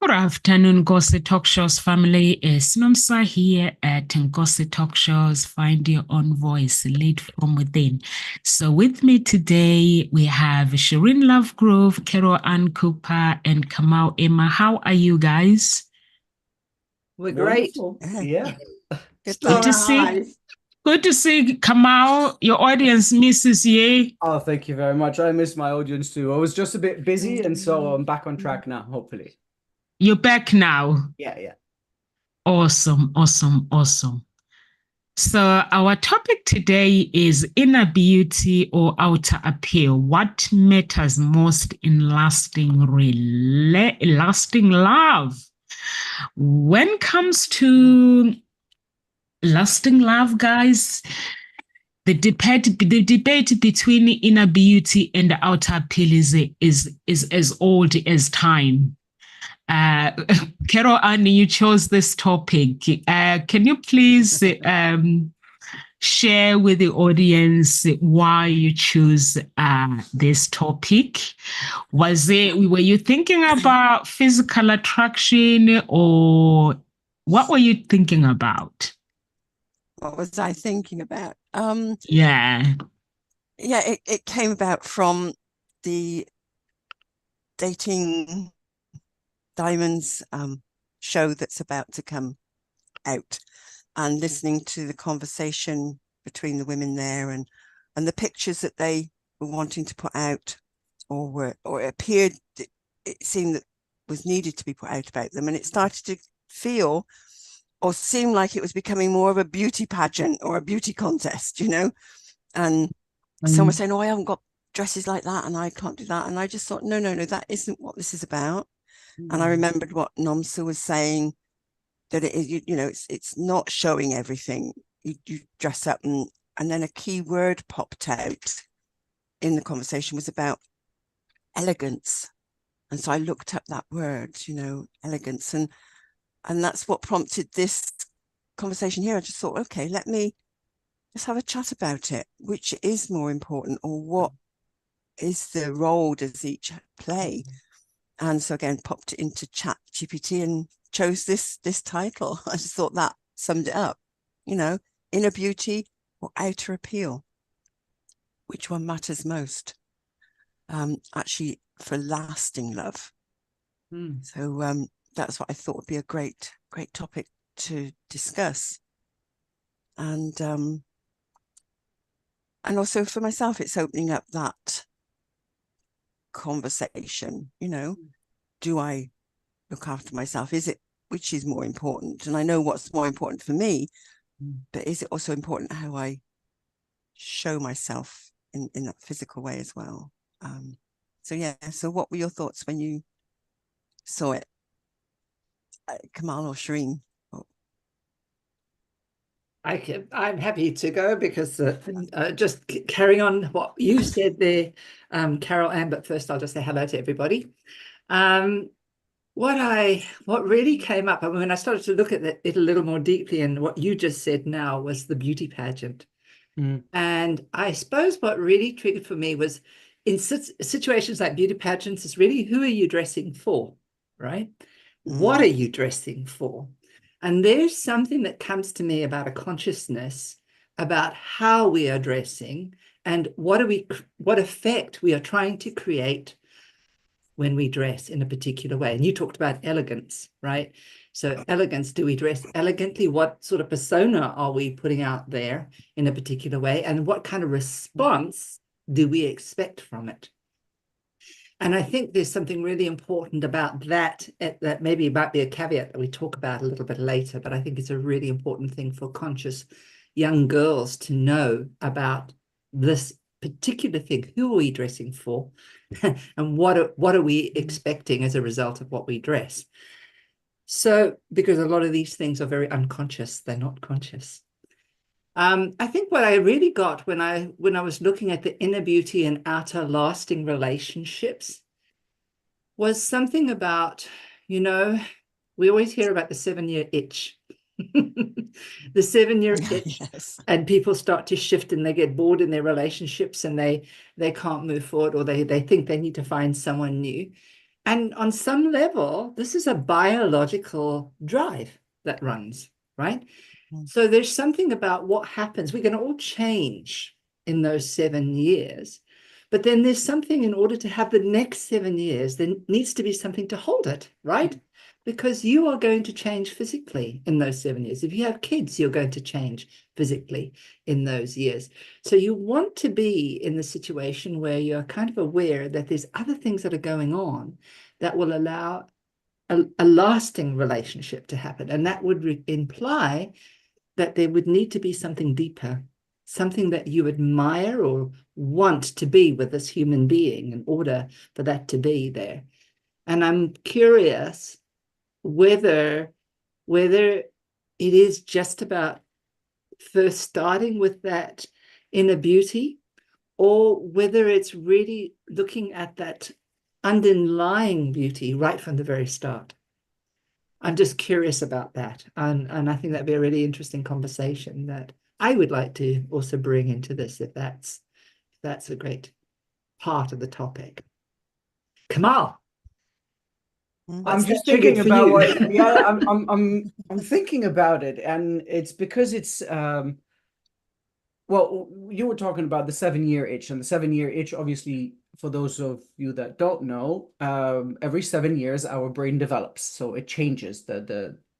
Good afternoon, Ngozi Talk Shows family. It's Nomsa here at Ngozi Talk Shows. Find your own voice, lead from within. So, with me today, we have Shireen Lovegrove, Carol Ann Cooper, and Kamau Emma. How are you guys? We're great. Yeah. Good Good to see. Good to see Kamau. Your audience misses you. Oh, thank you very much. I miss my audience too. I was just a bit busy, and so I'm back on track now, hopefully. You're back now. Yeah. Awesome, awesome, awesome. So, our topic today is inner beauty or outer appeal. What matters most in lasting love? When it comes to lasting love, guys, the debate between inner beauty and the outer appeal is as old as time. Carol Ann, you chose this topic. Can you please share with the audience why you choose this topic? Were you thinking about physical attraction, or what were you thinking about? What was I thinking about? Yeah, it came about from the Dating Diamonds show that's about to come out, and listening to the conversation between the women there and the pictures that they were wanting to put out, or it appeared, it seemed that was needed to be put out about them, and it started to feel or seem like it was becoming more of a beauty pageant or a beauty contest, and some were saying, oh, I haven't got dresses like that and I can't do that, and I just thought, no, that isn't what this is about. And I remembered what Nomsa was saying, that it is, it's not showing everything. You dress up, and then a key word popped out in the conversation was about elegance. And so I looked up that word, elegance, and that's what prompted this conversation here. I just thought, okay, let me just have a chat about it. Which is more important, or what is the role does each play? And so again, popped it into ChatGPT and chose this title. I just thought that summed it up. Inner beauty or outer appeal. Which one matters most? Actually, for lasting love. So that's what I thought would be a great topic to discuss. And also for myself, it's opening up that conversation. Do I look after myself? Is it, which is more important? And I know what's more important for me, but is it also important how I show myself in that physical way as well? So what were your thoughts when you saw it, Kamal or Shireen? I'm happy to go because just carrying on what you said there, Carol Ann, but first I'll just say hello to everybody. What really came up, when I started to look at it a little more deeply, and what you just said now, was the beauty pageant. And I suppose what really triggered for me was, in situations like beauty pageants, is really, who are you dressing for, right? What are you dressing for? And there's something that comes to me about a consciousness about how we are dressing and what effect we are trying to create when we dress in a particular way. And you talked about elegance, right? So elegance, do we dress elegantly? What sort of persona are we putting out there in a particular way? And what kind of response do we expect from it? And I think there's something really important about that maybe might be a caveat that we talk about a little bit later, but I think it's a really important thing for conscious young girls to know about this particular thing. Who are we dressing for? And what are we expecting as a result of what we dress? So, because a lot of these things are very unconscious, they're not conscious. I think what I really got when I was looking at the inner beauty and outer lasting relationships was something about, we always hear about the 7-year itch. The 7-year itch. Yes. And people start to shift and they get bored in their relationships and they can't move forward, or they think they need to find someone new. And on some level, this is a biological drive that runs, right? So there's something about what happens. We're going to all change in those 7 years. But then there's something, in order to have the next 7 years, there needs to be something to hold it, right? Because you are going to change physically in those 7 years. If you have kids, you're going to change physically in those years. So you want to be in the situation where you're kind of aware that there's other things that are going on that will allow a lasting relationship to happen. And that would imply that there would need to be something deeper, something that you admire or want to be with this human being in order for that to be there. And I'm curious whether it is just about first starting with that inner beauty, or whether it's really looking at that underlying beauty right from the very start. I'm just curious about that. And I think that'd be a really interesting conversation that I would like to also bring into this, if that's a great part of the topic. Kamal. I'm just thinking about what, yeah, I'm thinking about it, and it's because it's well, you were talking about the 7-year itch, and the 7-year itch, obviously, for those of you that don't know, every 7 years our brain develops, so it changes.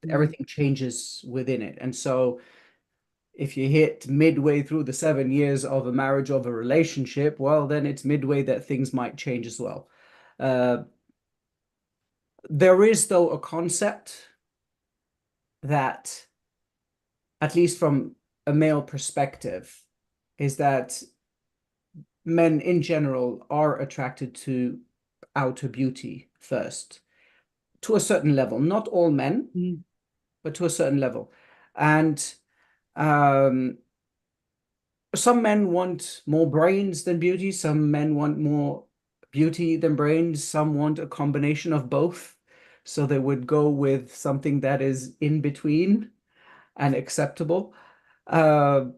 Everything changes within it, and so if you hit midway through the 7 years of a marriage, of a relationship, well, then it's midway that things might change as well. There is, though, a concept that, at least from a male perspective, is that men in general are attracted to outer beauty first, to a certain level. Not all men, but to a certain level. And some men want more brains than beauty. Some men want more beauty than brains. Some want a combination of both. So they would go with something that is in between and acceptable. In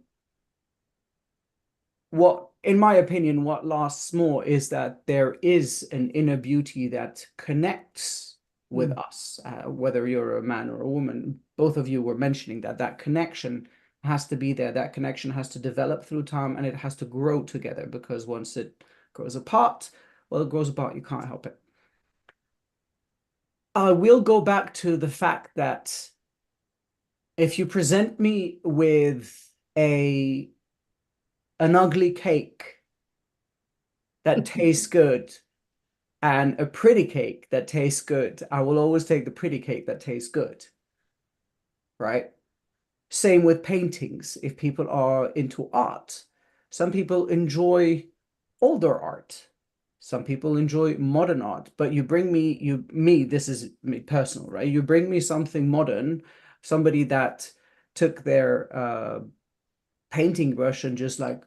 my opinion, what lasts more is that there is an inner beauty that connects with us, whether you're a man or a woman. Both of you were mentioning that connection has to be there. That connection has to develop through time, and it has to grow together, because once it grows apart, well, it grows apart. You can't help it. I will go back to the fact that if you present me with an ugly cake that tastes good and a pretty cake that tastes good, I will always take the pretty cake that tastes good, right? Same with paintings. If people are into art, some people enjoy older art. Some people enjoy modern art, but you bring me, this is me personal, right? You bring me something modern, somebody that took their painting brush and just like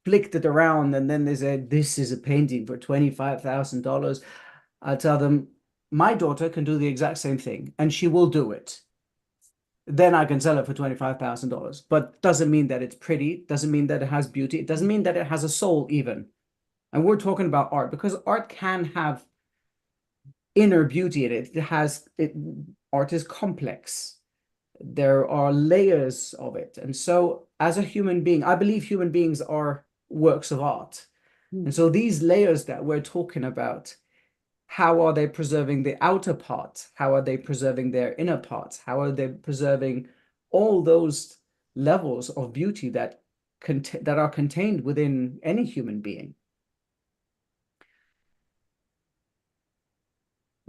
flicked it around, and then they said, this is a painting for $25,000. I tell them, my daughter can do the exact same thing, and she will do it. Then I can sell it for $25,000. But doesn't mean that it's pretty, doesn't mean that it has beauty, it doesn't mean that it has a soul even. And we're talking about art, because art can have inner beauty in it. Art is complex. There are layers of it. And so as a human being, I believe human beings are works of art. And so these layers that we're talking about, how are they preserving the outer part? How are they preserving their inner parts? How are they preserving all those levels of beauty that are contained within any human being?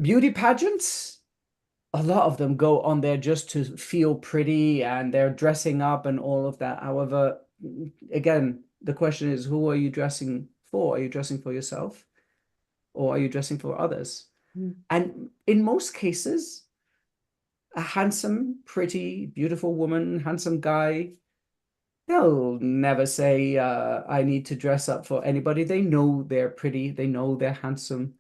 Beauty pageants, a lot of them go on there just to feel pretty, and they're dressing up and all of that. However, again, the question is, who are you dressing for? Are you dressing for yourself, or are you dressing for others? And in most cases, a handsome, pretty, beautiful woman, handsome guy, they'll never say, I need to dress up for anybody. They know they're pretty. They know they're handsome.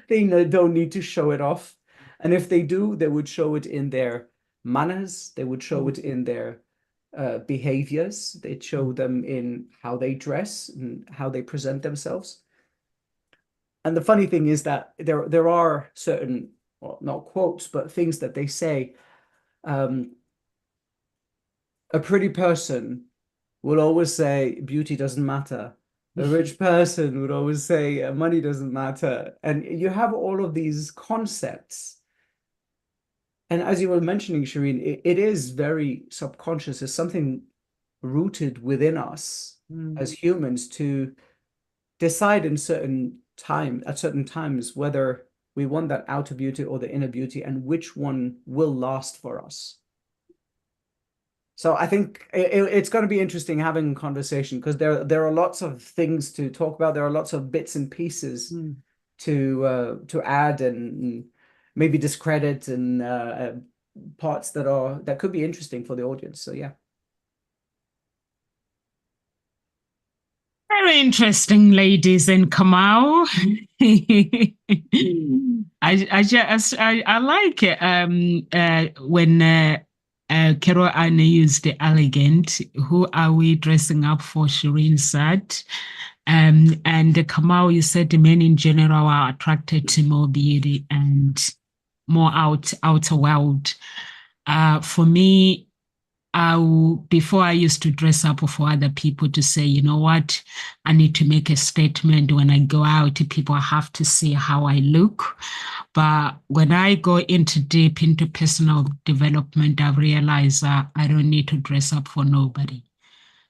They don't need to show it off. And if they do, they would show it in their manners. They would show it in their behaviors. They'd show them in how they dress and how they present themselves. And the funny thing is that there are certain, well, not quotes, but things that they say. A pretty person will always say beauty doesn't matter. A rich person would always say money doesn't matter. And you have all of these concepts. And as you were mentioning, Shireen, it is very subconscious. It's something rooted within us as humans to decide at certain times whether we want that outer beauty or the inner beauty and which one will last for us. So I think it's going to be interesting having a conversation, because there are lots of things to talk about. There are lots of bits and pieces to add and maybe discredit, and parts that could be interesting for the audience. So yeah. Very interesting, ladies and Kamau. I like it. When Kero Anna used the elegant, who are we dressing up for? Shireen said. And Kamau, you said the men in general are attracted to more beauty and more outer world. For me, before I used to dress up for other people to say, you know what, I need to make a statement when I go out. People have to see how I look. But when I go deep into personal development, I realize that I don't need to dress up for nobody.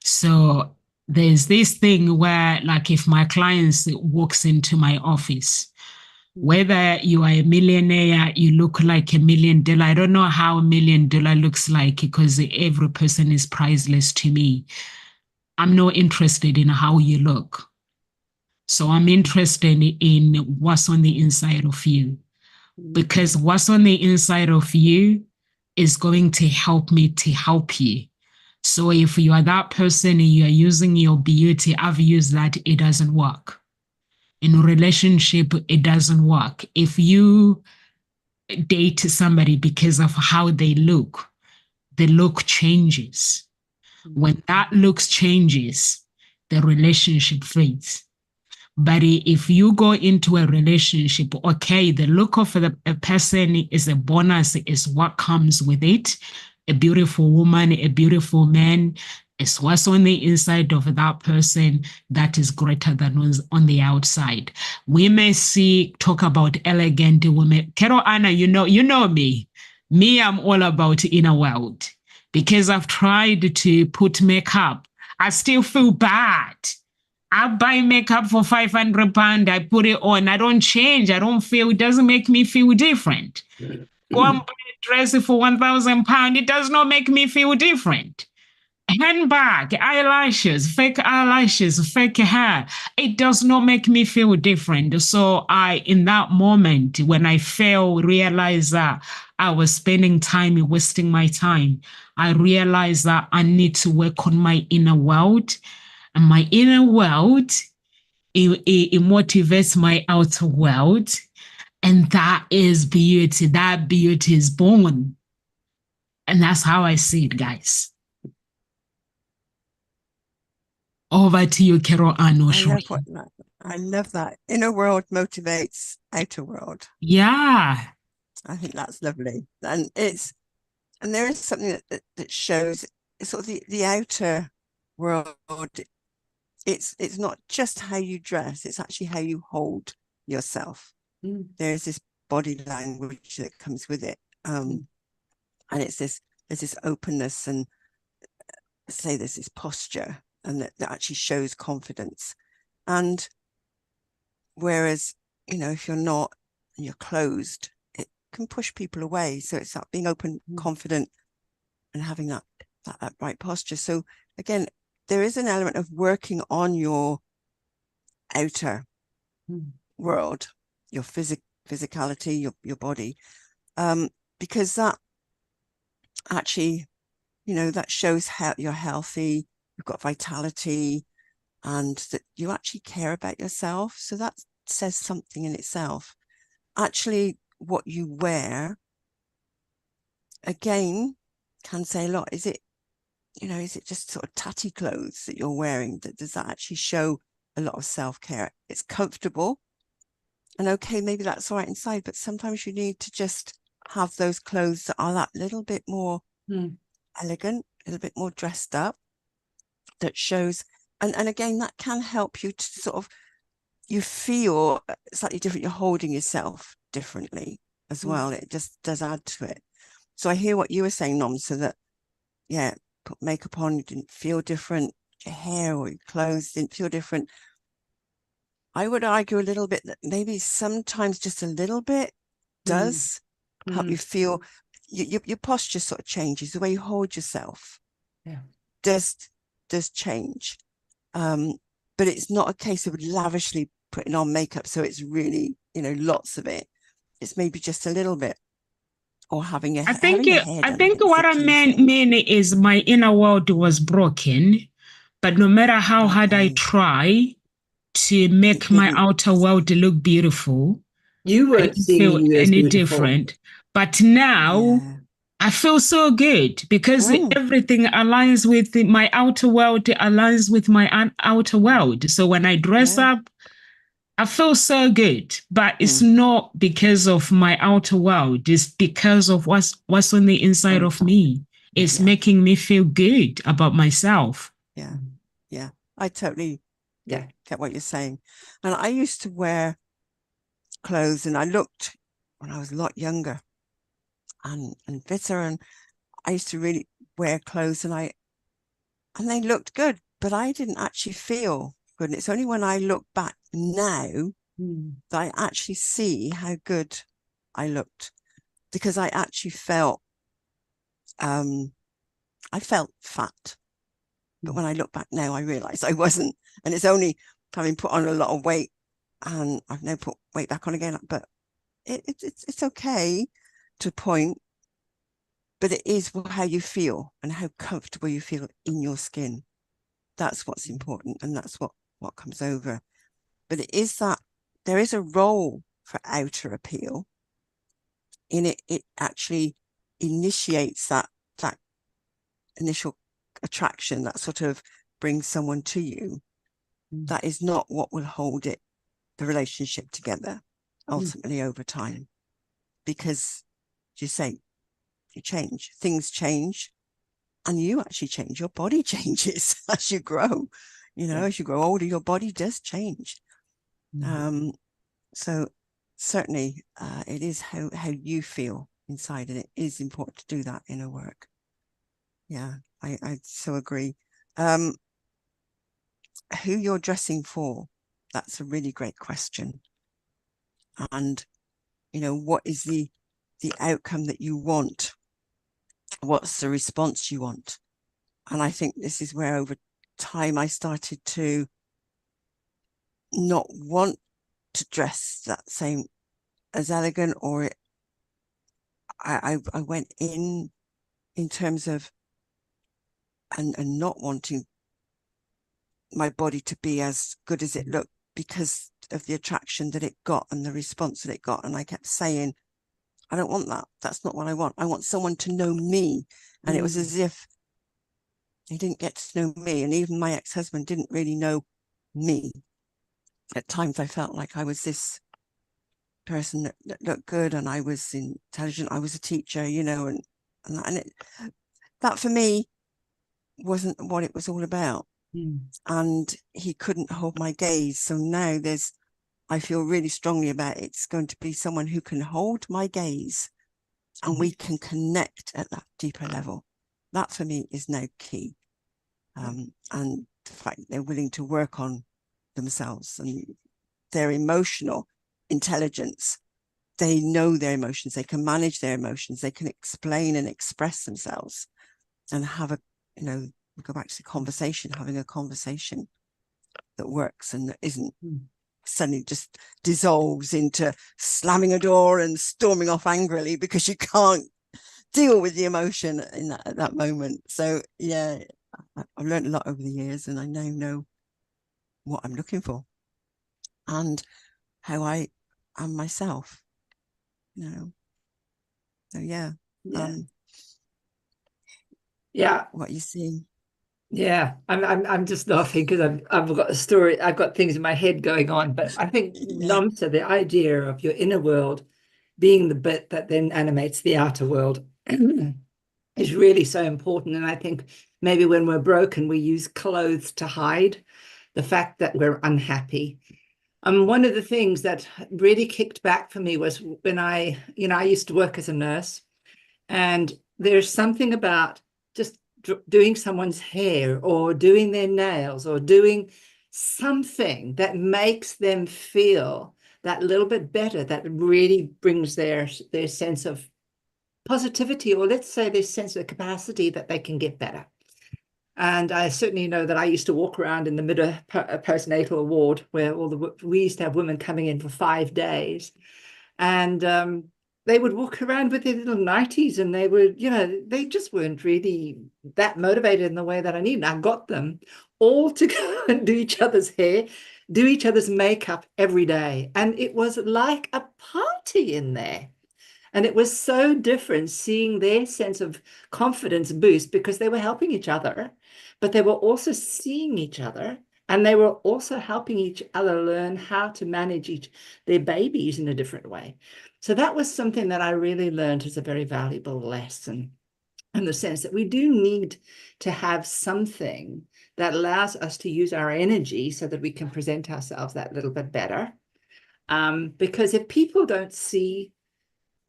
So there's this thing where, like, if my clients walks into my office, whether you are a millionaire, you look like $1 million. I don't know how $1 million looks like, because every person is priceless to me. I'm not interested in how you look. So I'm interested in what's on the inside of you, because what's on the inside of you is going to help me to help you. So if you are that person and you are using your beauty, I've used that, it doesn't work. In a relationship, it doesn't work. If you date somebody because of how they look, the look changes. When that look changes, the relationship fades. But if you go into a relationship, okay, the look of a person is a bonus, is what comes with it. A beautiful woman, a beautiful man, is what's on the inside of that person that is greater than what's on the outside. We may talk about elegant women. Kero Anna, you know me. Me, I'm all about inner world, because I've tried to put makeup. I still feel bad. I buy makeup for £500. I put it on. I don't change. I don't feel, it doesn't make me feel different. Go and buy a dress for £1,000. It does not make me feel different. Handbag, eyelashes, fake hair. It does not make me feel different. So in that moment, when I realized that I was spending time, wasting my time, I realized that I need to work on my inner world. And my inner world, it motivates my outer world. And that is beauty. That beauty is born. And that's how I see it, guys. Over to you, Kero Anna. I love that. Inner world motivates outer world. Yeah. I think that's lovely. And there is something that shows sort of the outer world. It's not just how you dress, it's actually how you hold yourself. There's this body language that comes with it. And there's this openness, and there's this posture, and that actually shows confidence. And whereas, if you're not, and you're closed, it can push people away. So it's that being open, confident, and having that right posture. So again, there is an element of working on your outer world, your physicality, your body, because that actually, that shows how you're healthy, you've got vitality, and that you actually care about yourself. So that says something in itself. Actually, what you wear, again, can say a lot. Is it just sort of tatty clothes that you're wearing? Does that actually show a lot of self-care? It's comfortable, And okay, maybe that's all right inside, but sometimes you need to just have those clothes that are that little bit more elegant, a little bit more dressed up, that shows, and again, that can help you to sort of, you feel slightly different, you're holding yourself differently as well. It just does add to it. So I hear what you were saying, Nom, so that, yeah, put makeup on, you didn't feel different, your hair or your clothes didn't feel different. I would argue a little bit that maybe sometimes just a little bit does help you feel, your posture sort of changes, the way you hold yourself does change. But it's not a case of lavishly putting on makeup, so it's really, you know, lots of it. It's maybe just a little bit, or having your hair I done. think what I mean is my inner world was broken, but no matter how hard I try to make my outer world look beautiful, you I weren't didn't seeing feel you as any beautiful. different. But now I feel so good because everything aligns with my outer world, aligns with my outer world. So when I dress up, I feel so good, but it's not because of my outer world. It's because of what's on the inside of me. It's making me feel good about myself. Yeah. I totally get what you're saying. And I used to wear clothes, and I looked when I was a lot younger and fitter, and I used to really wear clothes, and they looked good, but I didn't actually feel good. And it's only when I look back now that I actually see how good I looked, because I actually felt fat. But when I look back now, I realize I wasn't. And it's only having put on a lot of weight, and I've now put weight back on again, but it's okay to a point, but it is how you feel and how comfortable you feel in your skin. That's what's important, and that's what comes over. But it is that there is a role for outer appeal in it. It actually initiates that initial attraction, that sort of brings someone to you. That is not what will hold the relationship together ultimately over time, because you say you change, things change, and you actually change. Your body changes as you grow. You know, as you grow older, your body does change. So certainly it is how you feel inside, and it is important to do that inner work. Yeah, I so agree. Who you're dressing for, that's a really great question. And, you know, what is the outcome that you want? What's the response you want? And I think this is where over time I started to not want to dress that same as elegant, or I went in terms of and not wanting my body to be as good as it looked, because of the attraction that it got and the response that it got. And I kept saying, I don't want that. That's not what I want. I want someone to know me. And it was as if they didn't get to know me. And even my ex-husband didn't really know me. At times I felt like I was this person that looked good, and I was intelligent. I was a teacher, you know, and that for me wasn't what it was all about. And he couldn't hold my gaze. So now I feel really strongly about it. It's going to be someone who can hold my gaze, and we can connect at that deeper level. That for me is now key. And the fact that they're willing to work on themselves and their emotional intelligence. They know their emotions. They can manage their emotions. They can explain and express themselves, and have we go back to the conversation, having a conversation that works and that isn't suddenly just dissolves into slamming a door and storming off angrily because you can't deal with the emotion at that moment. So yeah, I've learned a lot over the years, and I now know what I'm looking for and how I am myself, you know. So yeah. What are you seeing? Yeah, I'm just laughing because I've got a story, I've got things in my head going on, but I think Namsa, the idea of your inner world being the bit that then animates the outer world is really so important. And I think maybe when we're broken, we use clothes to hide the fact that we're unhappy. One of the things that really kicked back for me was when I used to work as a nurse, and there's something about just doing someone's hair or doing their nails or doing something that makes them feel that little bit better, that really brings their sense of positivity, or let's say their sense of capacity that they can get better. And I certainly know that I used to walk around in the middle postnatal ward where we used to have women coming in for 5 days, and they would walk around with their little nighties, and they would, they just weren't really that motivated in the way that I needed. I got them all to go and do each other's hair, do each other's makeup every day. And it was like a party in there. And it was so different seeing their sense of confidence boost because they were helping each other, but they were also seeing each other, and they were also helping each other learn how to manage their babies in a different way. So that was something that I really learned as a very valuable lesson, in the sense that we do need to have something that allows us to use our energy so that we can present ourselves that little bit better. Because if people don't see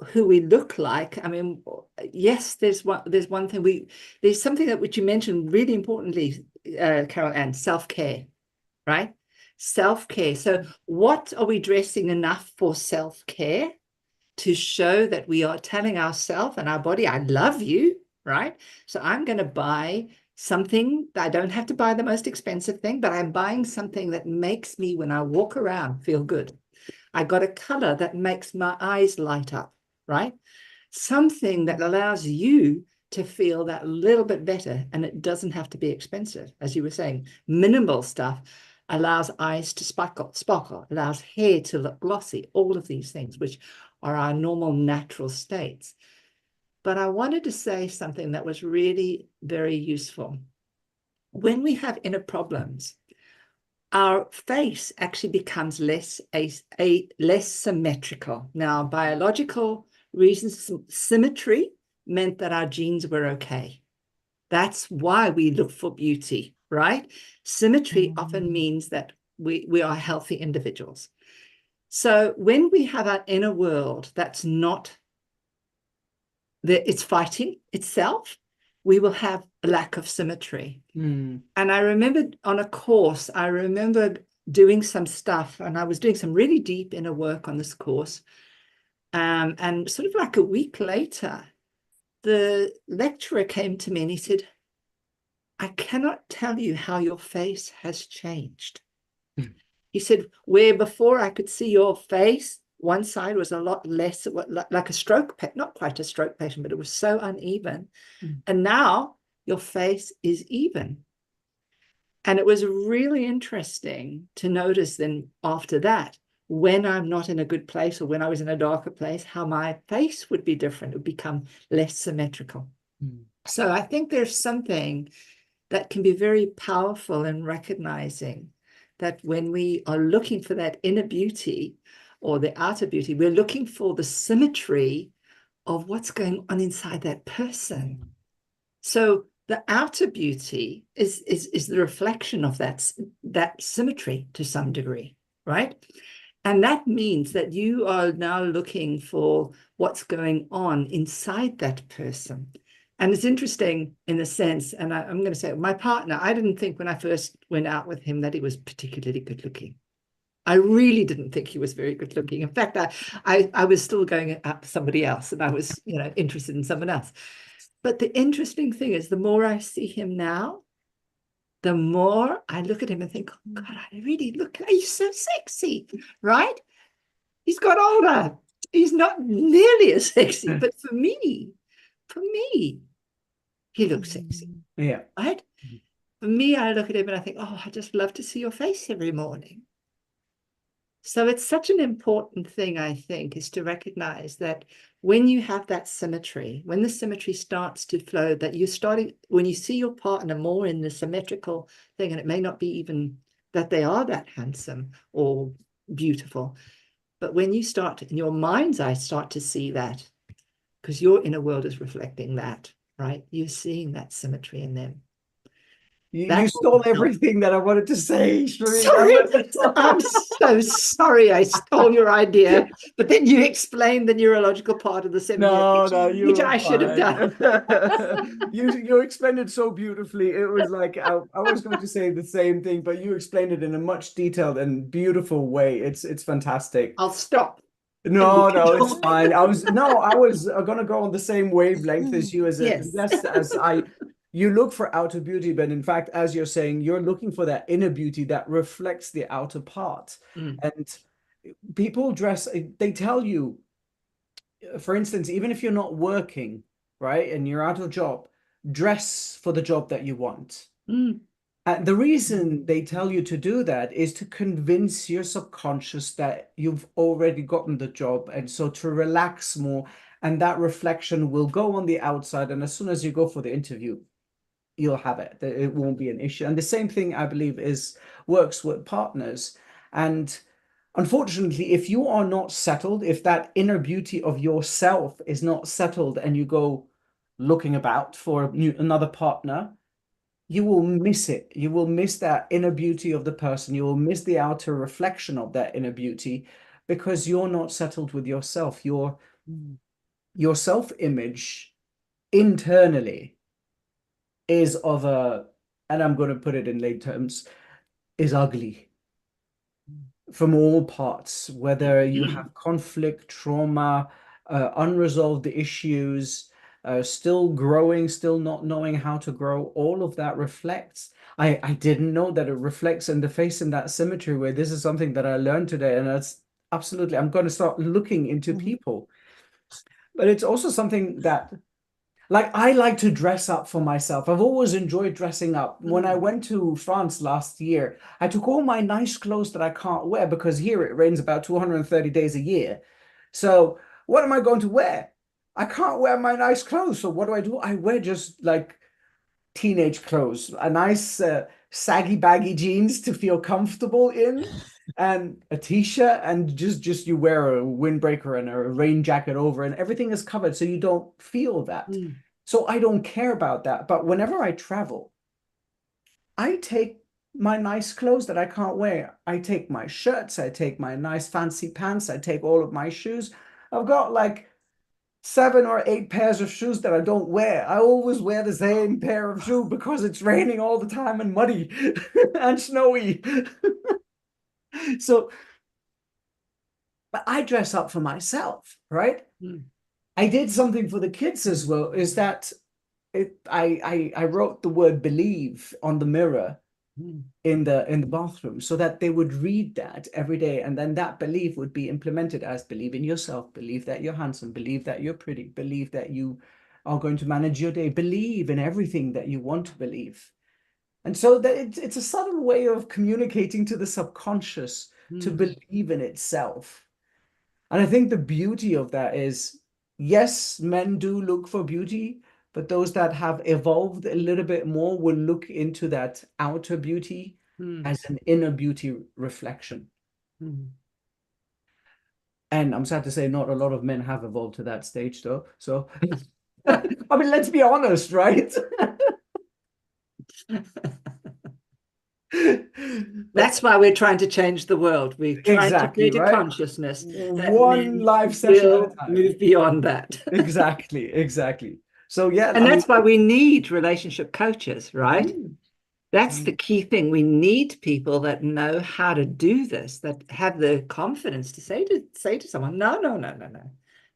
who we look like, I mean, yes, there's one thing, there's something that which you mentioned really importantly, Carol Ann, self-care, right? Self-care. So what are we dressing enough for self-care to show that we are telling ourselves and our body, I love you, right? So I'm going to buy something that I don't have to buy the most expensive thing, but I'm buying something that makes me, when I walk around, feel good. I got a color that makes my eyes light up, right? Something that allows you to feel that little bit better, and it doesn't have to be expensive. As you were saying, minimal stuff allows eyes to sparkle, allows hair to look glossy, all of these things, which are our normal natural states. But I wanted to say something that was really very useful. When we have inner problems, our face actually becomes less symmetrical. Now, biological reasons, symmetry meant that our genes were okay. That's why we look for beauty, right? Symmetry often means that we are healthy individuals. So when we have our inner world that's not, it's fighting itself, we will have a lack of symmetry. And I remember on a course, I remember doing some stuff, and I was doing some really deep inner work on this course. And sort of like a week later, the lecturer came to me and he said, I cannot tell you how your face has changed. He said, where before I could see your face, one side was a lot less, like a stroke, not quite a stroke patient, but it was so uneven. And now your face is even. And it was really interesting to notice then after that, when I'm not in a good place or when I was in a darker place, how my face would be different. It would become less symmetrical. So I think there's something that can be very powerful in recognizing that when we are looking for that inner beauty or the outer beauty, we're looking for the symmetry of what's going on inside that person. So the outer beauty is the reflection of that symmetry to some degree, right? And that means that you are now looking for what's going on inside that person. And it's interesting in a sense, and I'm going to say, my partner, I didn't think when I first went out with him that he was particularly good looking. I really didn't think he was very good looking. In fact, I was still going out with somebody else, and I was, interested in someone else. But the interesting thing is, the more I see him now, the more I look at him and think, oh God, I really he's so sexy, right? He's got older. He's not nearly as sexy, but for me, he looks sexy. Yeah. Right? For me, I look at him and I think, oh, I just love to see your face every morning. So it's such an important thing, I think, is to recognize that when you have that symmetry, when the symmetry starts to flow, that you're starting, when you see your partner more in the symmetrical thing, and it may not be even that they are that handsome or beautiful, but when you start in your mind's eye, start to see that, because your inner world is reflecting that, right? You're seeing that symmetry in them. You stole everything that I wanted to say, Shri. Sorry, I'm so sorry I stole your idea, but then you explained the neurological part of the semiotics, which I should have done. You explained it so beautifully. It was like I was going to say the same thing, but you explained it in a much detailed and beautiful way. It's fantastic. I'll stop. No, it's fine. I was going to go on the same wavelength as you, you look for outer beauty, but in fact, as you're saying, you're looking for that inner beauty that reflects the outer part. And people they tell you, for instance, even if you're not working, right, and you're out of job, dress for the job that you want. And the reason they tell you to do that is to convince your subconscious that you've already gotten the job, and so to relax more, and that reflection will go on the outside, and as soon as you go for the interview, you'll have it. It won't be an issue. And the same thing, I believe, works with partners. And unfortunately, if you are not settled, if that inner beauty of yourself is not settled, and you go looking about for another partner, you will miss it. You will miss that inner beauty of the person. You will miss the outer reflection of that inner beauty, because you're not settled with yourself. Your self-image internally is and I'm going to put it in lay terms, is ugly from all parts, whether you have conflict, trauma, unresolved issues, still growing, still not knowing how to grow. All of that reflects. I didn't know that it reflects in the face in that symmetry way. This is something that I learned today, and that's absolutely, I'm going to start looking into people. But it's also something that, like, I like to dress up for myself. I've always enjoyed dressing up. When I went to France last year, I took all my nice clothes that I can't wear, because here it rains about 230 days a year. So what am I going to wear? I can't wear my nice clothes. So what do? I wear just like teenage clothes, a nice saggy baggy jeans to feel comfortable in, and a t-shirt, and just you wear a windbreaker and a rain jacket over, and everything is covered, so you don't feel that. So I don't care about that. But whenever I travel, I take my nice clothes that I can't wear. I take my shirts, I take my nice fancy pants, I take all of my shoes. I've got like 7 or 8 pairs of shoes that I don't wear. I always wear the same pair of shoes because it's raining all the time and muddy and snowy. So, but I dress up for myself, right? I did something for the kids as well, is that I wrote the word believe on the mirror in the bathroom, so that they would read that every day, and then that belief would be implemented as believe in yourself, believe that you're handsome, believe that you're pretty, believe that you are going to manage your day, believe in everything that you want to believe. And so that it's a subtle way of communicating to the subconscious to believe in itself. And I think the beauty of that is, yes, men do look for beauty, but those that have evolved a little bit more will look into that outer beauty as an inner beauty reflection. And I'm sad to say, not a lot of men have evolved to that stage, though. So, I mean, let's be honest, right? That's why we're trying to change the world. We're trying to create a consciousness that one live session at a time. Move beyond that. Exactly. So yeah, and that's why we need relationship coaches, right? That's the key thing. We need people that know how to do this, that have the confidence to say to someone, no,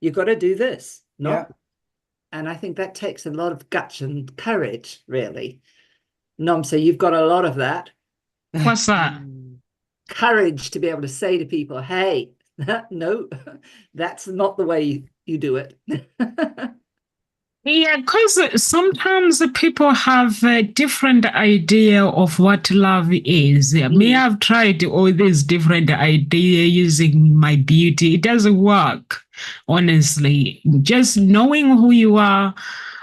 you've got to do this. And I think that takes a lot of guts and courage, really. Nomsa, you've got a lot of that. What's that? Courage to be able to say to people, hey, no, that's not the way you do it. Yeah, because sometimes people have a different idea of what love is. Me, I've tried all these different ideas using my beauty. It doesn't work, honestly. Just knowing who you are,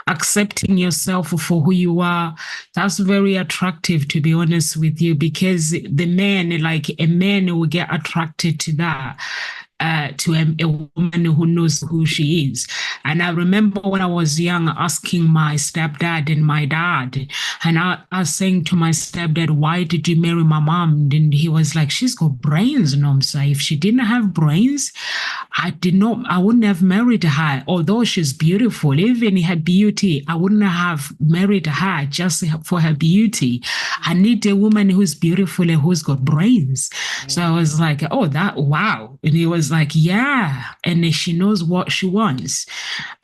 accepting yourself for who you are, that's very attractive, to be honest with you, because the man, like a man will get attracted to that. To a woman who knows who she is. And I remember when I was young asking my stepdad and my dad, and I was saying to my stepdad, why did you marry my mom? And he was like, she's got brains, Nomsa. If she didn't have brains, I wouldn't have married her. Although she's beautiful, even her beauty, I wouldn't have married her just for her beauty. I need a woman who's beautiful and who's got brains. So I was like, oh, wow. And he was like, yeah. And she knows what she wants.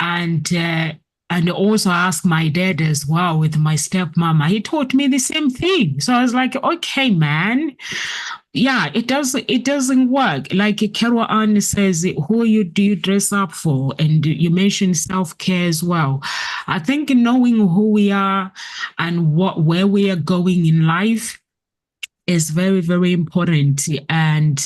And also I asked my dad as well with my stepmama. He taught me the same thing. So I was like, okay, man. Yeah, it doesn't work. Like Carol Ann says, who do you dress up for? And you mentioned self-care as well. I think knowing who we are and where we are going in life is very, very important. And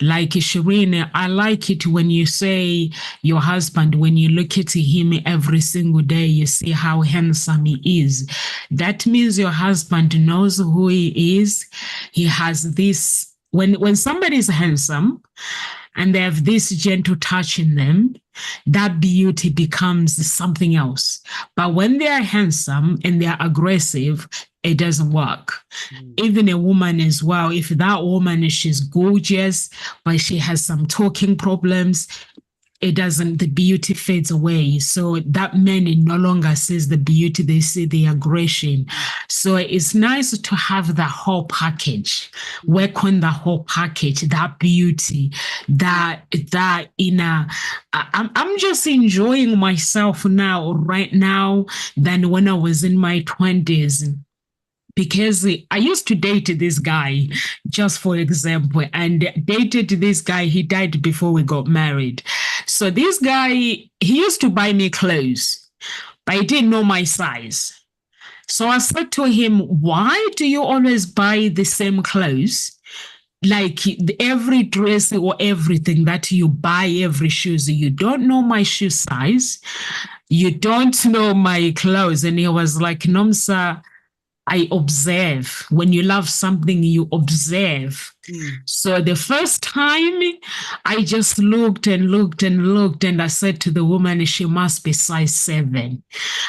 like Shireen, I like it when you say your husband, when you look at him every single day, you see how handsome he is. That means your husband knows who he is. He has this, when somebody is handsome and they have this gentle touch in them, that beauty becomes something else. But when they are handsome and they are aggressive, it doesn't work. Even a woman as well, if that woman, she's gorgeous, but she has some talking problems, the beauty fades away. So that man no longer sees the beauty, they see the aggression. So it's nice to have the whole package, work on the whole package, that beauty, that inner. I'm just enjoying myself right now than when I was in my 20s. Because I used to date this guy, just for example, and dated this guy. He died before we got married. So this guy, he used to buy me clothes, but he didn't know my size. So I said to him, why do you always buy the same clothes? Like every dress or everything that you buy, every shoes, you don't know my shoe size. You don't know my clothes. And he was like, Nomsa, I observe. When you love something, you observe. So the first time I just looked and looked and looked, and I said to the woman, she must be size 7.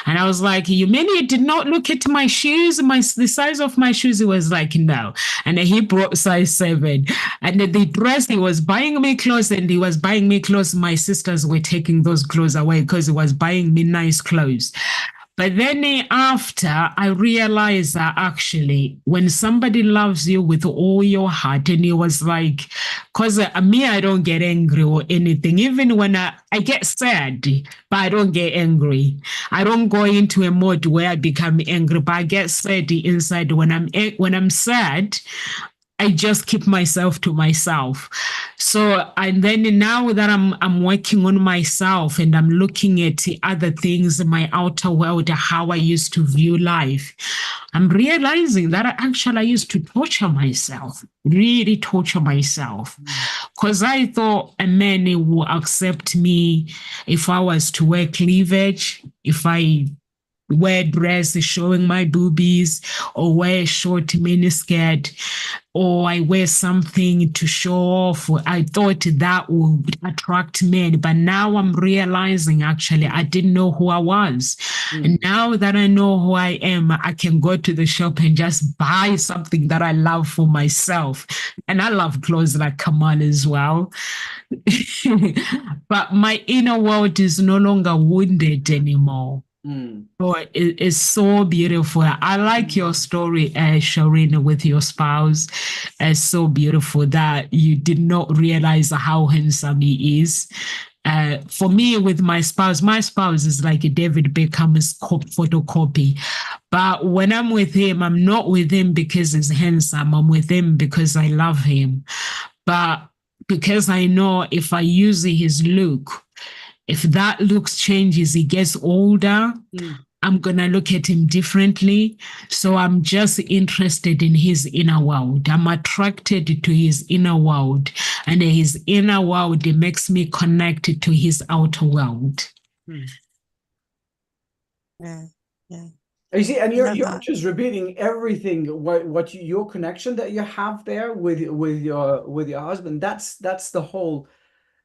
And I was like, you mean you did not look at my shoes, the size of my shoes? He was like, no. And he brought size 7. And the dress, he was buying me clothes, and he was buying me clothes. My sisters were taking those clothes away because he was buying me nice clothes. But then after, I realized that actually when somebody loves you with all your heart, and it was like, because me, I don't get angry or anything. Even when I get sad, but I don't get angry. I don't go into a mode where I become angry, but I get sad inside. When I'm sad, I just keep myself to myself. So, and then now that I'm working on myself and I'm looking at other things in my outer world, how I used to view life, I'm realizing that I used to torture myself, really torture myself. Because I thought a man would accept me if I was to wear cleavage, if I wear dress showing my boobies, or wear a short miniskirt, or I wear something to show off. I thought that would attract men, but now I'm realizing actually I didn't know who I was. And now that I know who I am, I can go to the shop and just buy something that I love for myself. And I love clothes like Kamal as well. But my inner world is no longer wounded anymore. So it's so beautiful. I like your story, Shireen, with your spouse. It's so beautiful that you did not realize how handsome he is. For me, with my spouse is like a David Beckham's photocopy. But when I'm with him, I'm not with him because he's handsome. I'm with him because I love him. But because I know if I use his look, If that looks changes, he gets older, I'm going to look at him differently. So I'm just interested in his inner world. I'm attracted to his inner world. And his inner world, it makes me connected to his outer world. Yeah, yeah. You see, and you're that. just repeating everything your connection that you have there with your husband. That's the whole.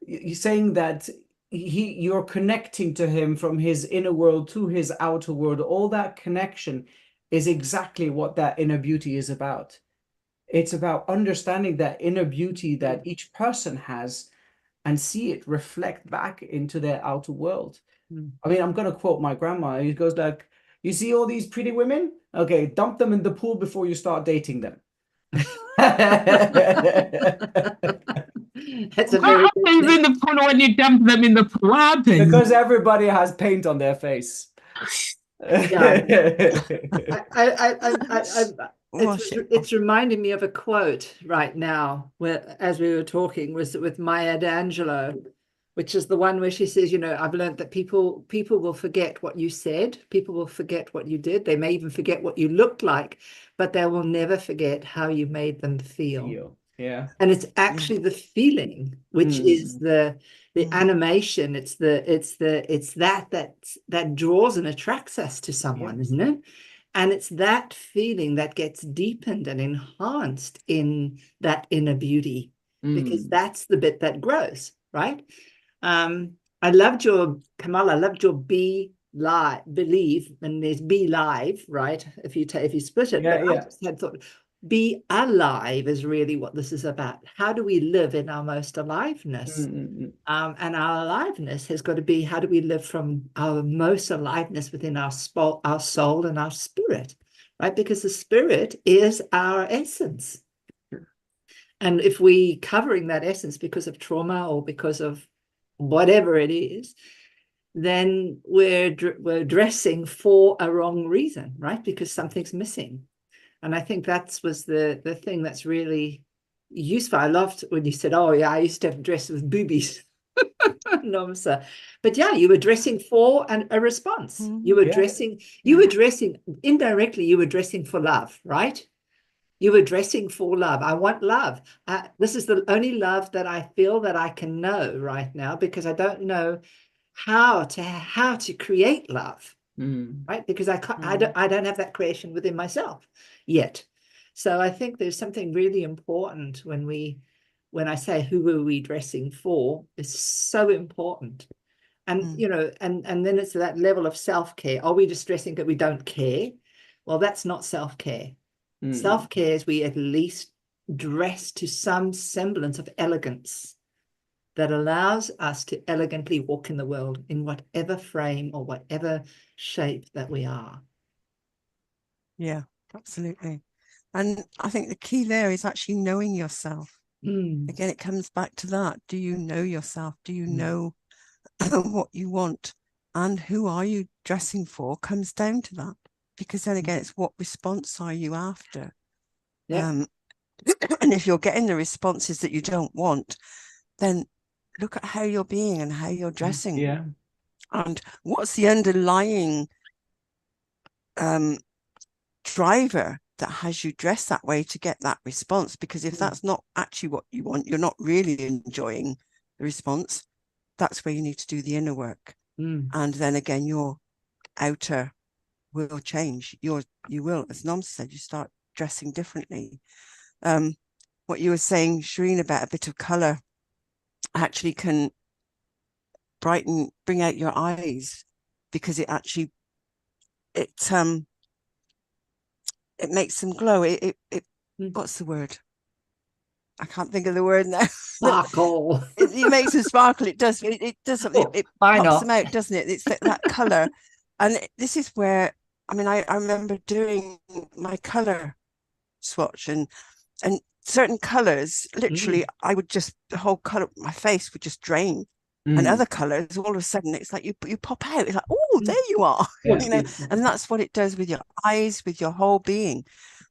You're saying that you're connecting to him from his inner world to his outer world. All that connection is exactly what that inner beauty is about. It's about understanding that inner beauty that each person has and see it reflect back into their outer world. I mean, I'm going to quote my grandma. He goes like, you see all these pretty women? Okay, dump them in the pool before you start dating them. That's a What very happens in the pool when you dump them in the pool? What happens? Because everybody has paint on their face. Yeah. It's reminding me of a quote right now, where, as we were talking, was with Maya Angelou, which is the one where she says, you know, I've learned that people will forget what you said, people will forget what you did, they may even forget what you looked like, but they will never forget how you made them feel. Yeah. And it's actually the feeling, which is the animation. It's that draws and attracts us to someone, isn't it? And it's that feeling that gets deepened and enhanced in that inner beauty, because that's the bit that grows, right? I loved your, Kamal, I loved your believe, and there's be live, right? If you split it, but I just had thought, be alive is really what this is about. How do we live in our most aliveness? And our aliveness has got to be, how do we live from our most aliveness within our soul and our spirit, right? Because the spirit is our essence. And if we covering that essence because of trauma or because of whatever it is, then we're dressing for a wrong reason, right? Because something's missing. And I think that was the thing that's really useful. I loved when you said, oh yeah, I used to have dressed with boobies. No, sir. But yeah, you were dressing for a response. You were dressing indirectly, you were dressing for love, right? You were dressing for love. I want love. This is the only love that I feel that I can know right now, because I don't know how to create love, right? Because I don't have that creation within myself yet. So I think there's something really important when I say who are we dressing for is so important. And you know, and then it's that level of self-care. Are we just dressing that we don't care? Well, that's not self-care. Self-care is we at least dress to some semblance of elegance that allows us to elegantly walk in the world in whatever frame or whatever shape that we are. Yeah, absolutely. And I think the key there is actually knowing yourself. Again, it comes back to that. Do you know yourself? Do you know what you want? And who are you dressing for comes down to that. Because then again, it's what response are you after? And if you're getting the responses that you don't want, then look at how you're being and how you're dressing. Yeah. And what's the underlying driver that has you dress that way to get that response? Because if that's not actually what you want, you're not really enjoying the response. That's where you need to do the inner work. And then again, your outer will change. You will, as Nom said, you start dressing differently. What you were saying, Shireen, about a bit of color actually can bring out your eyes, because it actually it makes them glow. It what's the word? I can't think of the word now. Sparkle. It makes them sparkle. It does. It does something. It pops them out, doesn't it? It's that color. And this is where, I mean, I remember doing my color swatch, and certain colors, literally, I would just, the whole color, my face would just drain. And other colors, all of a sudden, it's like you pop out. It's like, oh, there you are. Yeah. You know, and that's what it does with your eyes, with your whole being.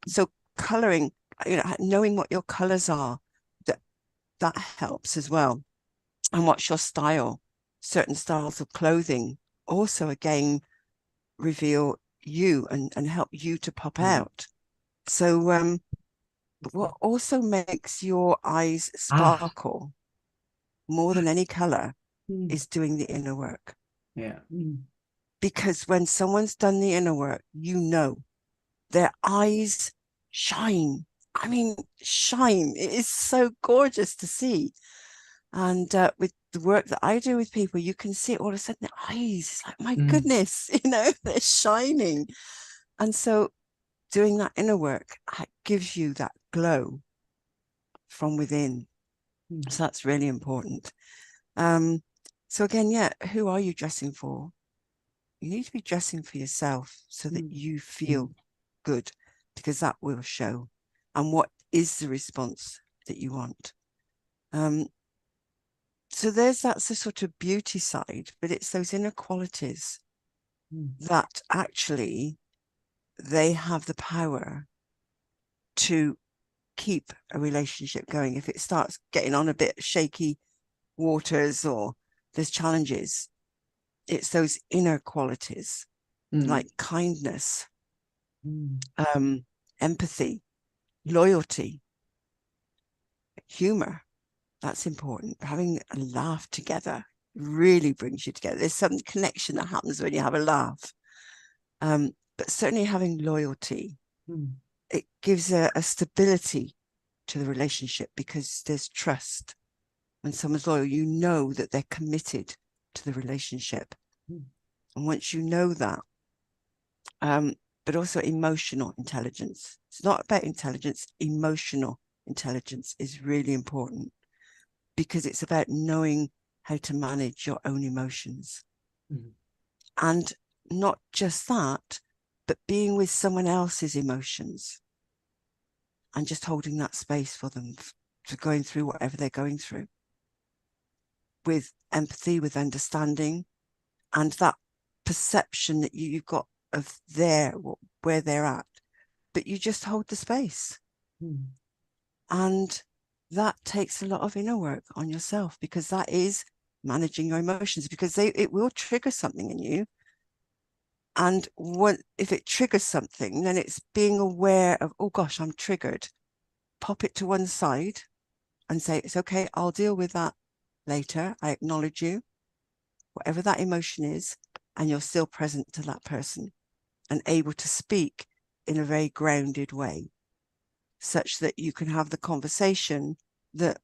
So coloring, you know, knowing what your colors are, that helps as well. And what's your style? certain styles of clothing also again reveal you and help you to pop out. So what also makes your eyes sparkle more than any color is doing the inner work. Yeah. Because when someone's done the inner work, you know, their eyes shine. I mean, shine. It is so gorgeous to see. And with the work that I do with people, you can see it all of a sudden, their eyes, it's like, my goodness, you know, they're shining. And so doing that inner work gives you that glow from within. So that's really important. So again, yeah, who are you dressing for? You need to be dressing for yourself so that you feel good, because that will show. And what is the response that you want? So that's the sort of beauty side, but it's those inner qualities that actually they have the power to keep a relationship going. If it starts getting on a bit shaky waters or there's challenges, it's those inner qualities like kindness, empathy, loyalty, humor. That's important. Having a laugh together really brings you together. There's some connection that happens when you have a laugh. But certainly having loyalty, it gives a stability to the relationship because there's trust. When someone's loyal, you know that they're committed to the relationship. And once you know that, but also emotional intelligence. It's not about intelligence. Emotional intelligence is really important because it's about knowing how to manage your own emotions. And not just that, but being with someone else's emotions and just holding that space for them to going through whatever they're going through with empathy, with understanding, and that perception that you've got of where they're at, but you just hold the space. And that takes a lot of inner work on yourself, because that is managing your emotions, because it will trigger something in you. And if it triggers something, then it's being aware of, oh gosh, I'm triggered. Pop it to one side and say, it's okay, I'll deal with that later. I acknowledge you, whatever that emotion is, and you're still present to that person and able to speak in a very grounded way, such that you can have the conversation that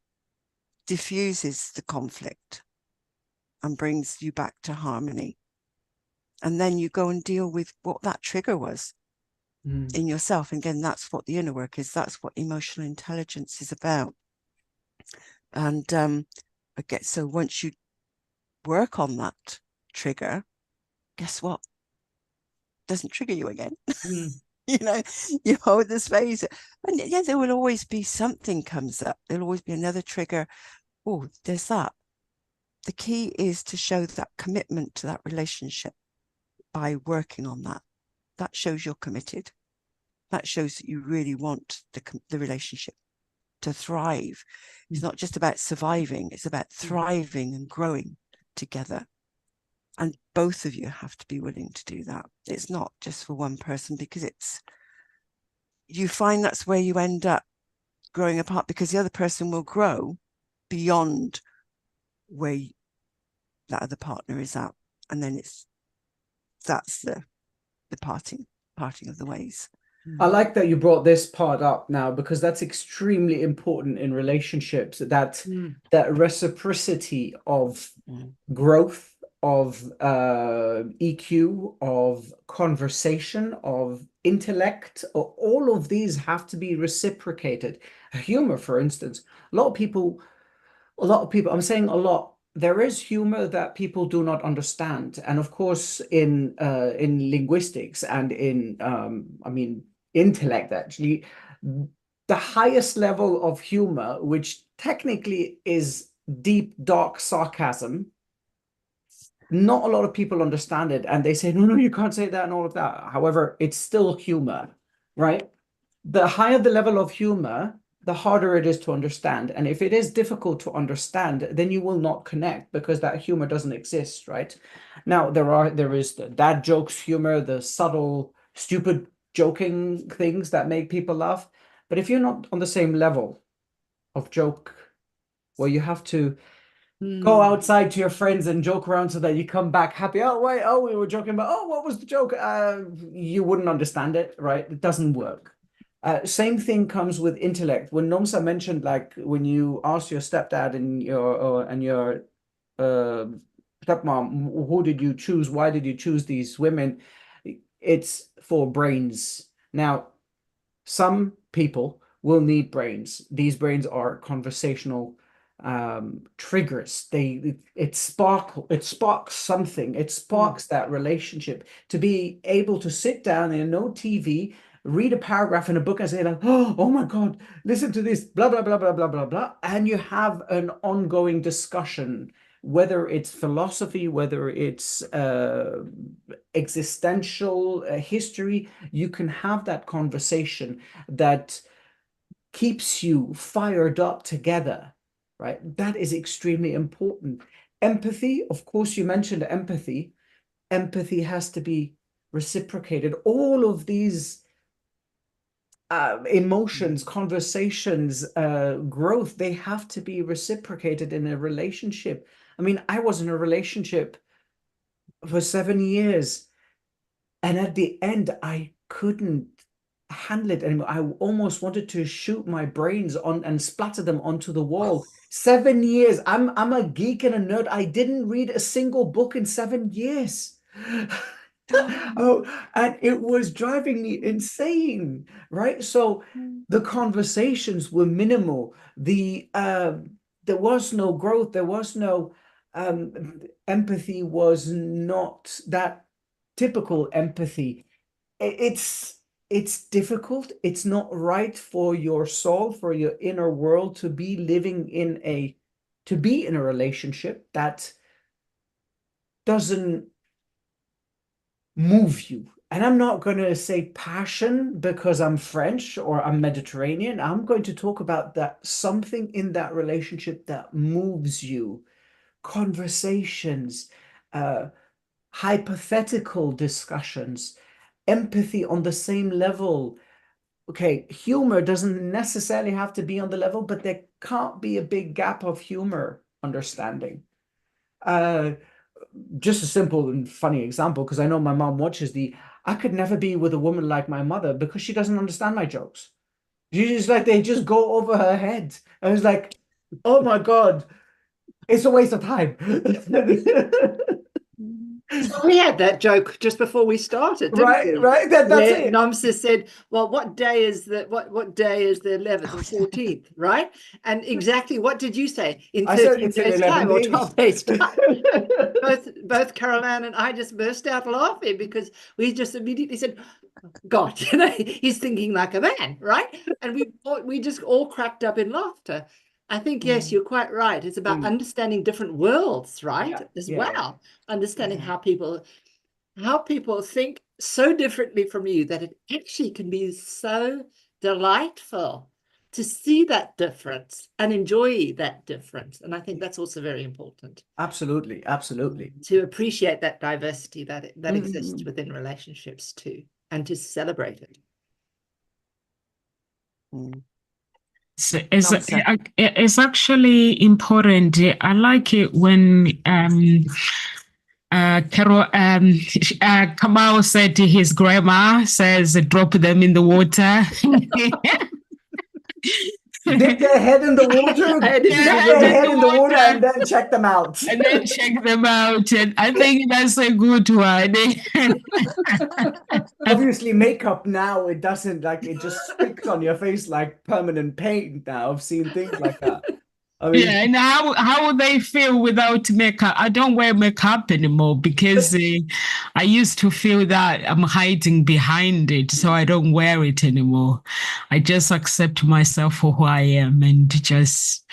diffuses the conflict and brings you back to harmony. And then you go and deal with what that trigger was in yourself. And again, that's what the inner work is. That's what emotional intelligence is about. And again, so once you work on that trigger, guess what? It doesn't trigger you again. You know, you hold the space, and yeah, there will always be something comes up. There'll always be another trigger. Oh, there's that. The key is to show that commitment to that relationship by working on that. That shows you're committed. That shows that you really want the relationship to thrive. It's not just about surviving, it's about thriving and growing together. And both of you have to be willing to do that. It's not just for one person, because you find that's where you end up growing apart, because the other person will grow beyond where that other partner is at. And then that's the parting of the ways. I like that you brought this part up now, because that's extremely important in relationships, that reciprocity of growth, of EQ, of conversation, of intellect. All of these have to be reciprocated. Humor, for instance, a lot of people, I'm saying a lot, there is humor that people do not understand. And of course, in linguistics and in, intellect, actually, the highest level of humor, which technically is deep, dark sarcasm, not a lot of people understand it. And they say, no, you can't say that and all of that. However, it's still humor, right? The higher the level of humor, the harder it is to understand. And if it is difficult to understand, then you will not connect because that humor doesn't exist, right? Now, there is the dad jokes humor, the subtle, stupid joking things that make people laugh. But if you're not on the same level of joke, where you have to go outside to your friends and joke around so that you come back happy. Oh, wait, oh, we were joking about, oh, what was the joke? You wouldn't understand it, right? It doesn't work. Same thing comes with intellect. When Nomsa mentioned, like, when you ask your stepdad and your stepmom, who did you choose? Why did you choose these women? It's for brains. Now, some people will need brains. These brains are conversational triggers. It sparks something. It sparks that relationship to be able to sit down and no TV, read a paragraph in a book and say like, oh my God, listen to this, blah, blah, blah, blah, blah, blah, blah. And you have an ongoing discussion, whether it's philosophy, whether it's existential history, you can have that conversation that keeps you fired up together, right? That is extremely important. Empathy, of course, you mentioned empathy. Empathy has to be reciprocated. All of these emotions, conversations, growth, they have to be reciprocated in a relationship. I mean, I was in a relationship for 7 years, and at the end, I couldn't handle it anymore. I almost wanted to shoot my brains on and splatter them onto the wall. 7 years. I'm a geek and a nerd. I didn't read a single book in 7 years. Oh, and it was driving me insane, right? So the conversations were minimal. There was no growth. There was no empathy. Was not that typical empathy. It's difficult. It's not right for your soul, for your inner world to be living in a relationship that doesn't move you. And I'm not going to say passion because I'm French or I'm Mediterranean. I'm going to talk about that something in that relationship that moves you. Conversations, hypothetical discussions, empathy on the same level. Okay, humor doesn't necessarily have to be on the level, but there can't be a big gap of humor understanding. Just a simple and funny example, because I know my mom watches I could never be with a woman like my mother because she doesn't understand my jokes. She's like, they just go over her head. I was like, oh my God, it's a waste of time. We had that joke just before we started, right? We? Right. That's it. Nomsa said, "Well, what day is the 11th or 14th?" Right? And exactly what did you say? In 13 days' time or 12 days' time? both Caroline and I just burst out laughing because we just immediately said, "God, he's thinking like a man," right? And we just all cracked up in laughter. I think, yes, you're quite right. It's about understanding different worlds, right? Well, understanding how people think so differently from you that it actually can be so delightful to see that difference and enjoy that difference. And I think that's also very important. Absolutely. Absolutely. To appreciate that diversity that exists within relationships too, and to celebrate it. So it's actually important. I like it when Kamau said to his grandma, says, drop them in the water. Dip their head in the water, and then check them out. And then check them out. And I think that's a good one. Obviously, makeup now, it doesn't, like, it just sticks on your face like permanent paint now. I've seen things like that. I mean, yeah, and how would they feel without makeup? I don't wear makeup anymore because I used to feel that I'm hiding behind it, so I don't wear it anymore. I just accept myself for who I am and just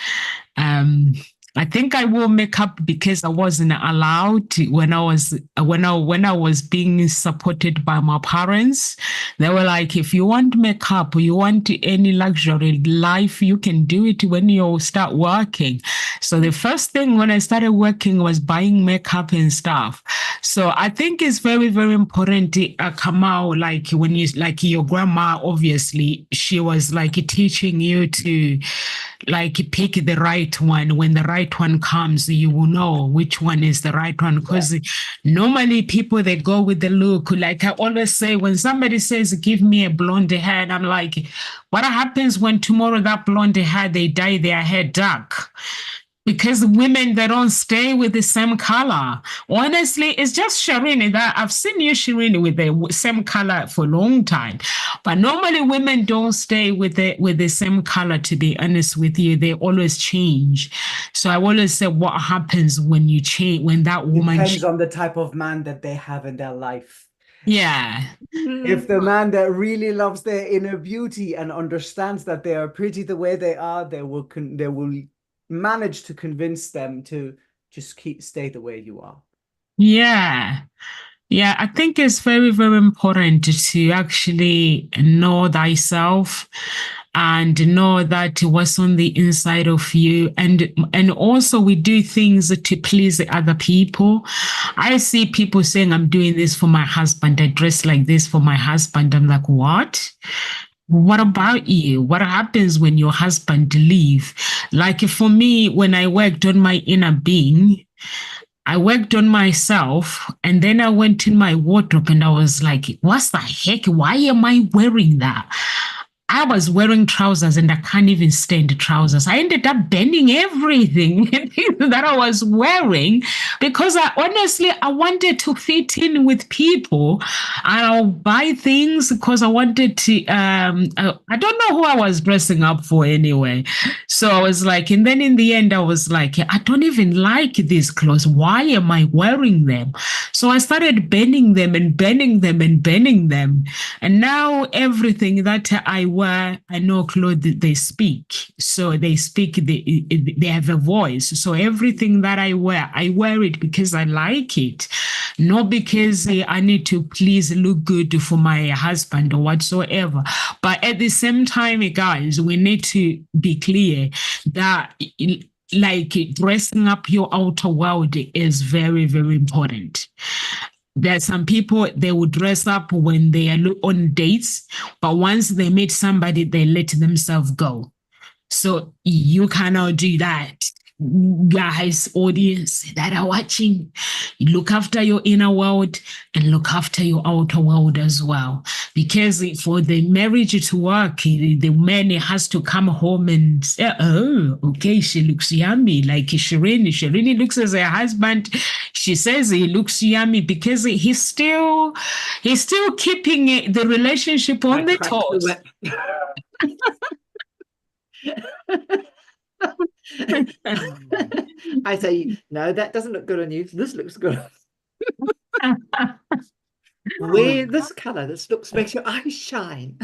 I think I wore makeup because I wasn't allowed to when I was being supported by my parents. They were like, if you want makeup, you want any luxury life, you can do it when you start working. So the first thing when I started working was buying makeup and stuff. So I think it's very, very important, Kamau, like when you, like your grandma, obviously, she was like teaching you to like pick the right one. When the right one comes, you will know which one is the right one, because normally people, they go with the look. Like I always say, when somebody says give me a blonde hair, and I'm like, what happens when tomorrow that blonde hair, they dye their hair dark? Because women, they don't stay with the same color. Honestly, it's just Shireen that I've seen you, Shireen, with the same color for a long time. But normally women don't stay with the same color, to be honest with you. They always change. So I always say, what happens when you change, when that woman Depends on the type of man that they have in their life. Yeah. If the man that really loves their inner beauty and understands that they are pretty the way they are, they will manage to convince them to just stay the way you are. Yeah. Yeah, I think it's very, very important to actually know thyself and know that what's on the inside of you. And also we do things to please other people. I see people saying, I'm doing this for my husband. I dress like this for my husband. I'm like, what? What about you? What happens when your husband leave? Like for me, when I worked on my inner being, I worked on myself, and then I went in my wardrobe and I was like, what's the heck? Why am I wearing that? I was wearing trousers and I can't even stand the trousers. I ended up bending everything that I was wearing because I wanted to fit in with people. I'll buy things because I wanted to, I don't know who I was dressing up for anyway. So I was like, and then in the end, I was like, I don't even like these clothes. Why am I wearing them? So I started bending them and bending them and bending them. And now everything that I wear, I know clothes, they speak. So they speak, they have a voice. So everything that I wear it because I like it, not because I need to please look good for my husband or whatsoever. But at the same time, guys, we need to be clear that like dressing up your outer world is very, very important. There are some people, they will dress up when they are on dates, but once they meet somebody, they let themselves go. So you cannot do that. Guys, audience that are watching, look after your inner world and look after your outer world as well. Because for the marriage to work, the man has to come home and say, oh, okay, she looks yummy. Like Shireen looks as her husband. She says he looks yummy because he's still keeping the relationship on the toes. I say, no, that doesn't look good on you. This looks good. Wear this color. This makes your eyes shine.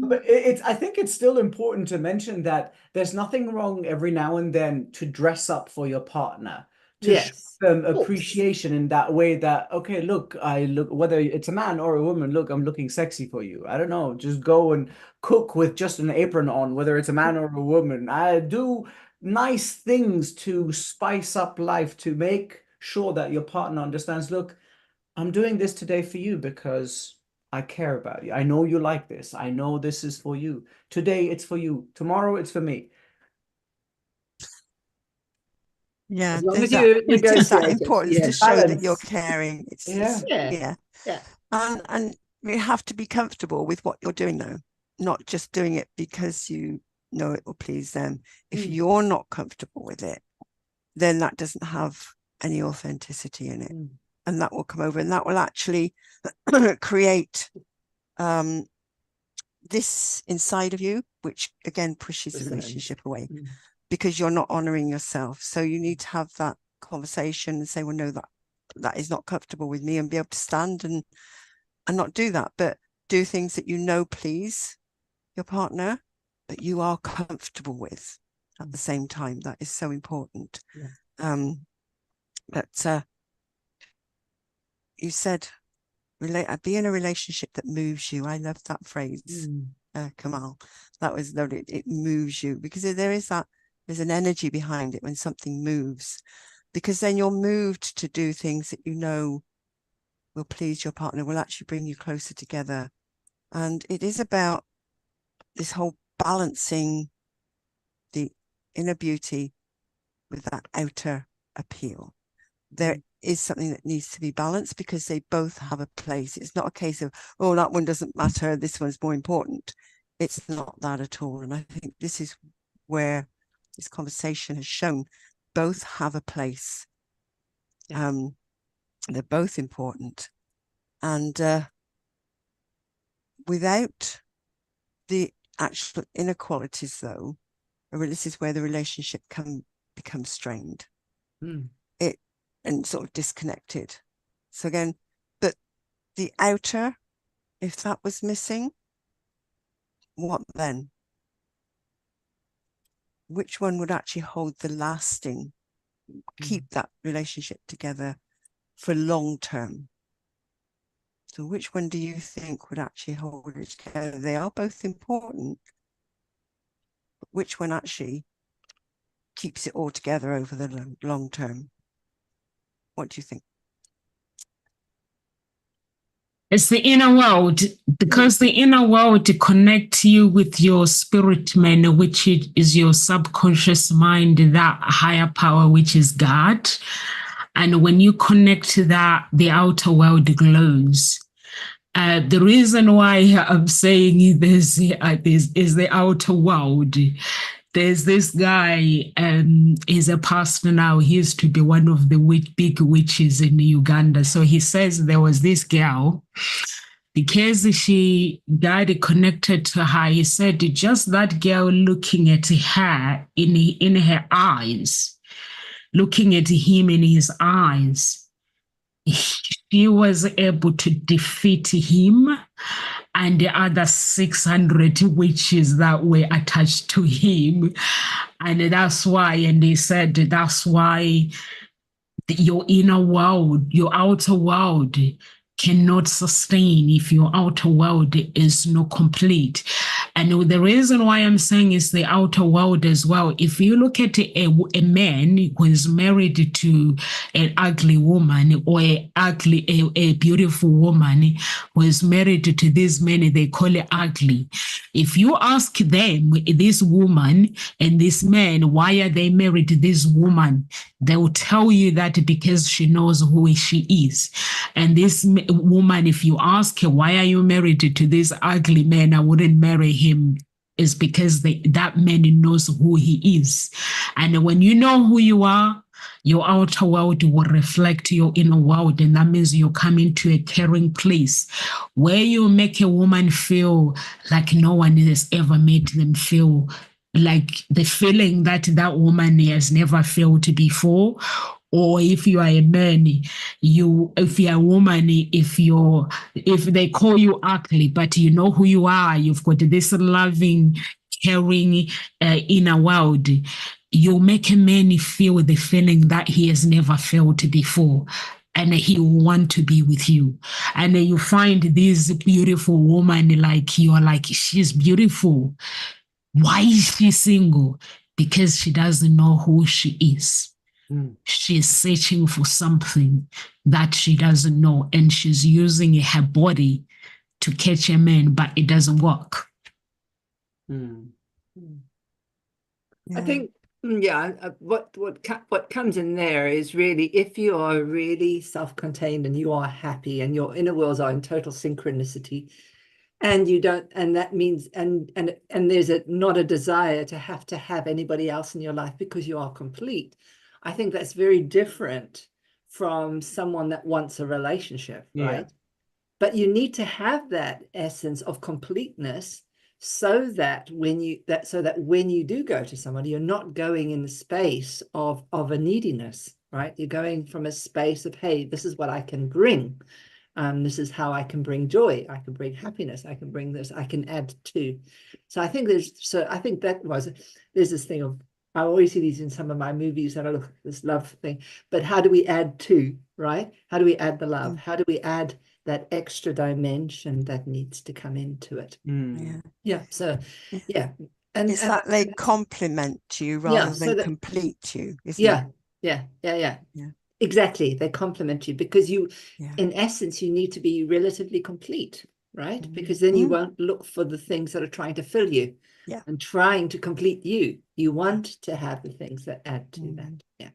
But I think it's still important to mention that there's nothing wrong every now and then to dress up for your partner, to show them appreciation in that way that, okay, look, whether it's a man or a woman, look, I'm looking sexy for you. I don't know, just go and cook with just an apron on, whether it's a man or a woman. I do nice things to spice up life, to make sure that your partner understands, look, I'm doing this today for you because I care about you. I know you like this. I know this is for you. Today it's for you. Tomorrow it's for me. Yeah, as long as it's just that negotiate important it. to show that you're caring. Yeah. And you have to be comfortable with what you're doing, though, not just doing it because you know it will please them. If you're not comfortable with it, then that doesn't have any authenticity in it. And that will come over, and that will actually create this inside of you, which again pushes the relationship away because you're not honoring yourself. So you need to have that conversation and say, well, no, that is not comfortable with me, and be able to stand and not do that, but do things that you know please your partner, but you are comfortable with. at the same time. That is so important. Yeah. But you said, be in a relationship that moves you. I love that phrase, Kamal. That was lovely. It moves you, because there's an energy behind it when something moves, because then you're moved to do things that you know will please your partner, will actually bring you closer together. And it is about this whole balancing the inner beauty with that outer appeal. There is something that needs to be balanced, because they both have a place. It's not a case of, oh, that one doesn't matter, this one's more important. It's not that at all. And I think this is where this conversation has shown both have a place. They're both important. And without the actual inequalities, though, this is where the relationship can become strained. And sort of disconnected. So again, but the outer, if that was missing, what then? Which one would actually hold the lasting, keep that relationship together for long term? So which one do you think would actually hold it together? They are both important, but which one actually keeps it all together over the long term? What do you think? It's the inner world, because the inner world connects you with your spirit man, which is your subconscious mind, that higher power, which is God. And when you connect to that, the outer world glows. The reason why I'm saying this is the outer world. There's this guy, he's a pastor now. He used to be one of the big witches in Uganda. So he says there was this girl, because she got connected to her, he said just that girl looking at her in her eyes, looking at him in his eyes, she was able to defeat him and the other 600 witches that were attached to him. And that's why, and they said that's why your inner world, your outer world cannot sustain if your outer world is not complete. And the reason why I'm saying is the outer world as well. If you look at a man who is married to an ugly woman, or a beautiful woman who is married to this man, they call it ugly. If you ask them, this woman and this man, why are they married to this woman? They will tell you that because she knows who she is. And this woman, if you ask her, why are you married to this ugly man? I wouldn't marry him. Is because that man knows who he is. And when you know who you are, your outer world will reflect your inner world. And that means you come into a caring place where you make a woman feel like no one has ever made them feel, like the feeling that woman has never felt before. Or if you are a man, if you're a woman, if they call you ugly, but you know who you are, you've got this loving, caring inner world, you make a man feel the feeling that he has never felt before. And he will want to be with you. And then you find this beautiful woman, like you are like, she's beautiful. Why is she single? Because she doesn't know who she is. She's searching for something that she doesn't know, and she's using her body to catch a man, but it doesn't work. I think, what comes in there is really, if you are really self-contained and you are happy and your inner worlds are in total synchronicity, and you don't, and that means, and there's not a desire to have anybody else in your life because you are complete. I think that's very different from someone that wants a relationship, right? But you need to have that essence of completeness so that when you do go to somebody, you're not going in the space of a neediness, right? You're going from a space of, hey, this is what I can bring. This is how I can bring joy. I can bring happiness. I can bring this. I can add to. So I think there's this thing of I always see these in some of my movies, and I look at this love thing. But how do we add to, right? How do we add the love? How do we add that extra dimension that needs to come into it? Yeah. So, yeah. And it's that they complement you rather than complete you, isn't it? Yeah. Exactly. They complement you because you, in essence, you need to be relatively complete, right? Because then you won't look for the things that are trying to fill you and trying to complete you. You want to have the things that add to that. Yeah.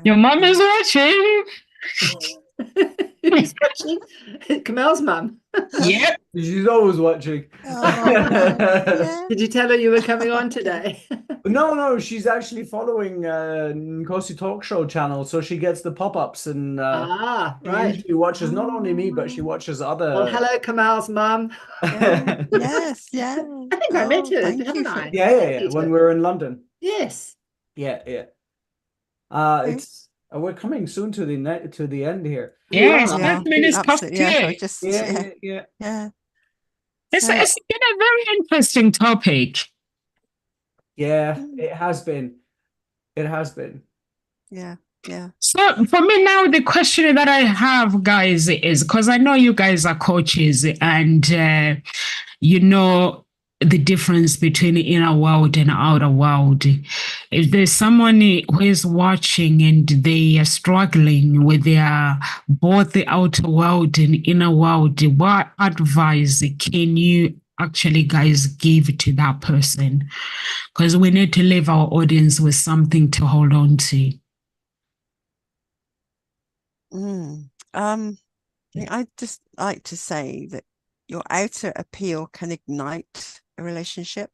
Your mom is watching. Who's watching? Kamal's mum. Yep. She's always watching. Did you tell her you were coming on today? No, she's actually following Nkosi Talk Show channel, so she gets the pop-ups and right. usually watches not only me, but she watches other. Well, hello, Kamal's mum. Yes. I think I met her, haven't I? Yeah. When we were in London. Yes. Yeah. It's we're coming soon to the end here. Yes, 5 minutes past 2. Yeah. It's been a very interesting topic. Yeah, it has been. Yeah. So for me now, the question that I have, guys, is because I know you guys are coaches and you know the difference between the inner world and outer world. If there's someone who is watching and they are struggling with their both the outer world and inner world, what advice can you actually, guys, give to that person? Because we need to leave our audience with something to hold on to. I'd just like to say that your outer appeal can ignite a relationship.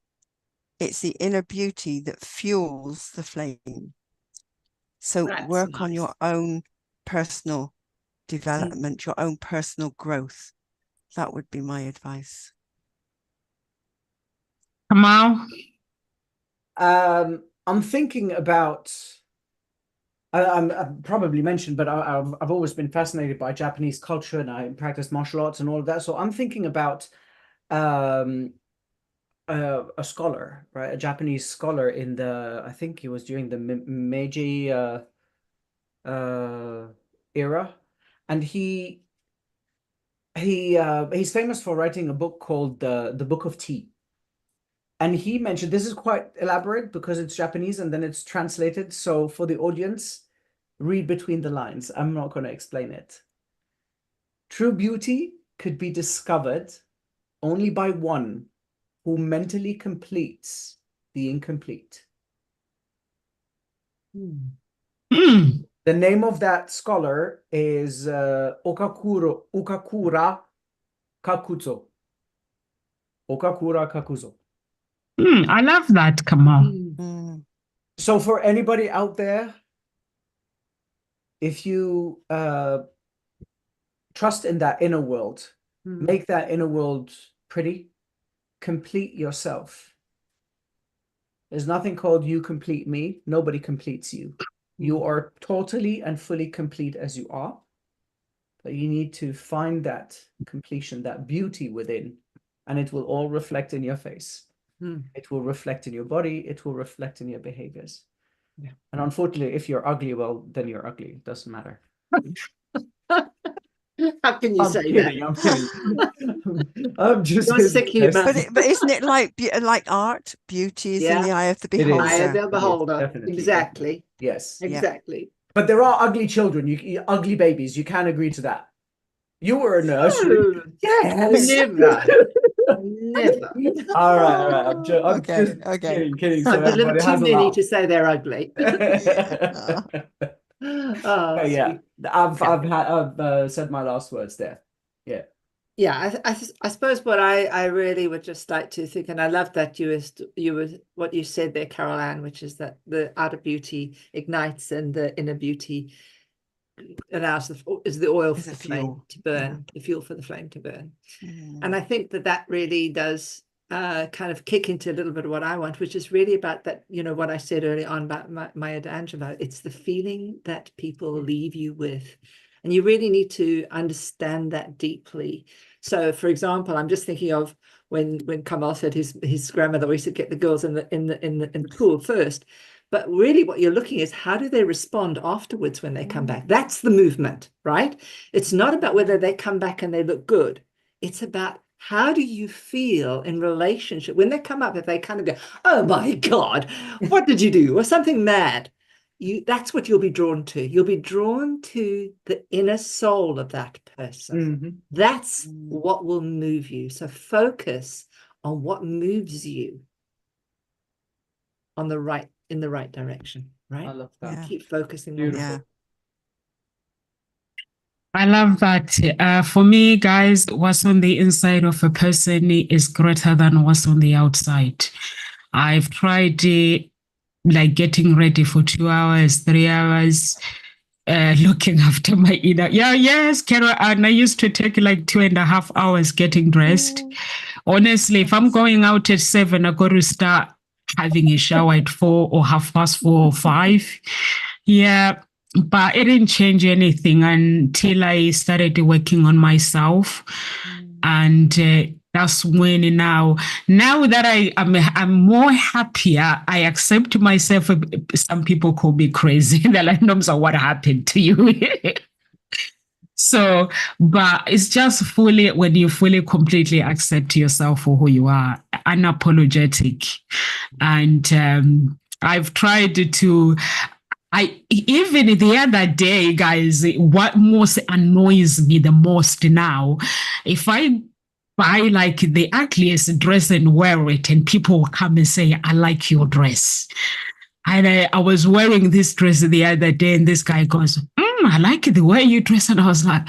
It's the inner beauty that fuels the flame. So work on your own personal development, your own personal growth. That would be my advice. Kamal? I'm thinking about. I've probably mentioned, but I've always been fascinated by Japanese culture, and I practice martial arts and all of that. So I'm thinking about a scholar, right? A Japanese scholar in I think he was during the Meiji era, and he's famous for writing a book called the Book of Tea. And he mentioned, this is quite elaborate because it's Japanese and then it's translated. So for the audience, read between the lines. I'm not going to explain it. True beauty could be discovered only by one who mentally completes the incomplete. The name of that scholar is Okakura Kakuzo. Okakura Kakuzo. I love that, Kamal. So for anybody out there, if you trust in that inner world, make that inner world pretty, complete yourself. There's nothing called you complete me. Nobody completes you. You are totally and fully complete as you are. But you need to find that completion, that beauty within, and it will all reflect in your face. It will reflect in your body. It will reflect in your behaviors. Yeah. And unfortunately, if you're ugly, well, then you're ugly. It doesn't matter. How can you say kidding, that? I'm kidding. I'm just but isn't it like art? Beauty is in the eye of the beholder. Eye of the beholder. Definitely. Exactly. Yes. Exactly. But there are ugly children, ugly babies. You can agree to that. You were a nurse. Yes. Never. All right. I'm just kidding. So a little too many to say they're ugly. Yeah. I've said my last words there. Yeah. Yeah, I suppose what I really would just like to think, and I love that you were what you said there, Carol Ann, which is that the outer beauty ignites and the inner beauty allows the oil for the flame to burn, the fuel for the flame to burn. And I think that really does kind of kick into a little bit of what I want, which is really about that, what I said early on about Maya Angelou. It's the feeling that people leave you with. And you really need to understand that deeply So, for example, I'm just thinking of when Kamal said his grandmother always said get the girls in the pool first. But really what you're looking is how do they respond afterwards when they come back? That's the movement, right? It's not about whether they come back and they look good. It's about how do you feel in relationship when they come up, if they kind of go, oh my God, what did you do? Or something mad. That's what you'll be drawn to. You'll be drawn to the inner soul of that person. That's what will move you. So focus on what moves you in the right direction, right? I love that. Yeah. Keep focusing Beautiful. on Yeah. that. I love that. For me, guys, what's on the inside of a person is greater than what's on the outside. I've tried like getting ready for 2 hours, 3 hours, looking after my inner. Yeah, yes, Carol. And I used to take like 2.5 hours getting dressed. Honestly, if I'm going out at 7, I got to start having a shower at 4 or 4:30 or 5. Yeah. But it didn't change anything until I started working on myself. And that's when now that I'm more happier, I accept myself. Some people call me crazy. They're like, no, so what happened to you? So, but it's just when you fully, completely accept yourself for who you are, unapologetic. And I've tried to, even the other day, guys, what most annoys me the most now, if I buy like the ugliest dress and wear it, and people will come and say, I like your dress. And I was wearing this dress the other day, and this guy goes, I like the way you dress. And I was like,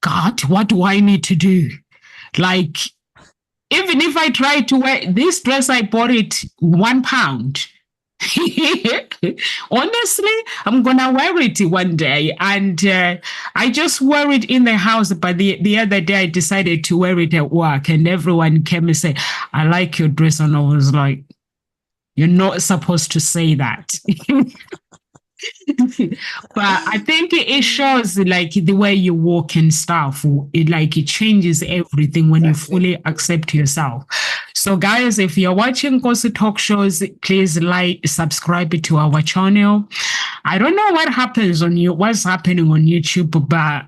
God, what do I need to do? Like, even if I try to wear this dress, I bought it £1. Honestly, I'm gonna wear it one day, and I just wear it in the house. But the other day I decided to wear it at work, and everyone came and said, I like your dress. And I was like, you're not supposed to say that. But I think it shows like the way you walk and stuff. It changes everything when you fully accept yourself. So guys, if you're watching Nkosi Talk Shows, please subscribe to our channel. I don't know what's happening on YouTube, but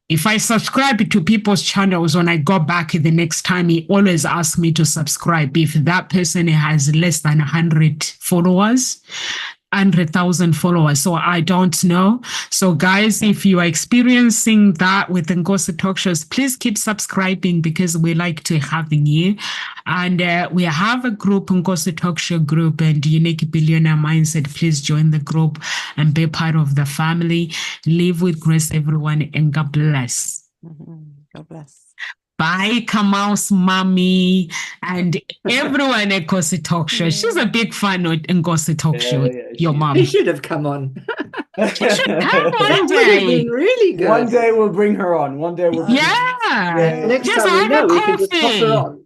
if I subscribe to people's channels, when I go back the next time, he always asks me to subscribe if that person has less than 100 followers. 100,000 followers. So I don't know. So guys, if you are experiencing that with Nkosi Talk Shows, please keep subscribing because we like to having you. And we have a group, Nkosi Talk Show group and Unique Billionaire Mindset. Please join the group and be part of the family. Live with grace, everyone, and God bless. God bless. Bye, Kamal's mommy and everyone at Nkosi Talk Show. She's a big fan of Nkosi Talk Show. Your mom. He should have come on. She should come one That would have day. been really good. One day we'll bring her on. One day we'll bring her on. Yeah. Next Just time we have know, a we can just pop her coffee. on.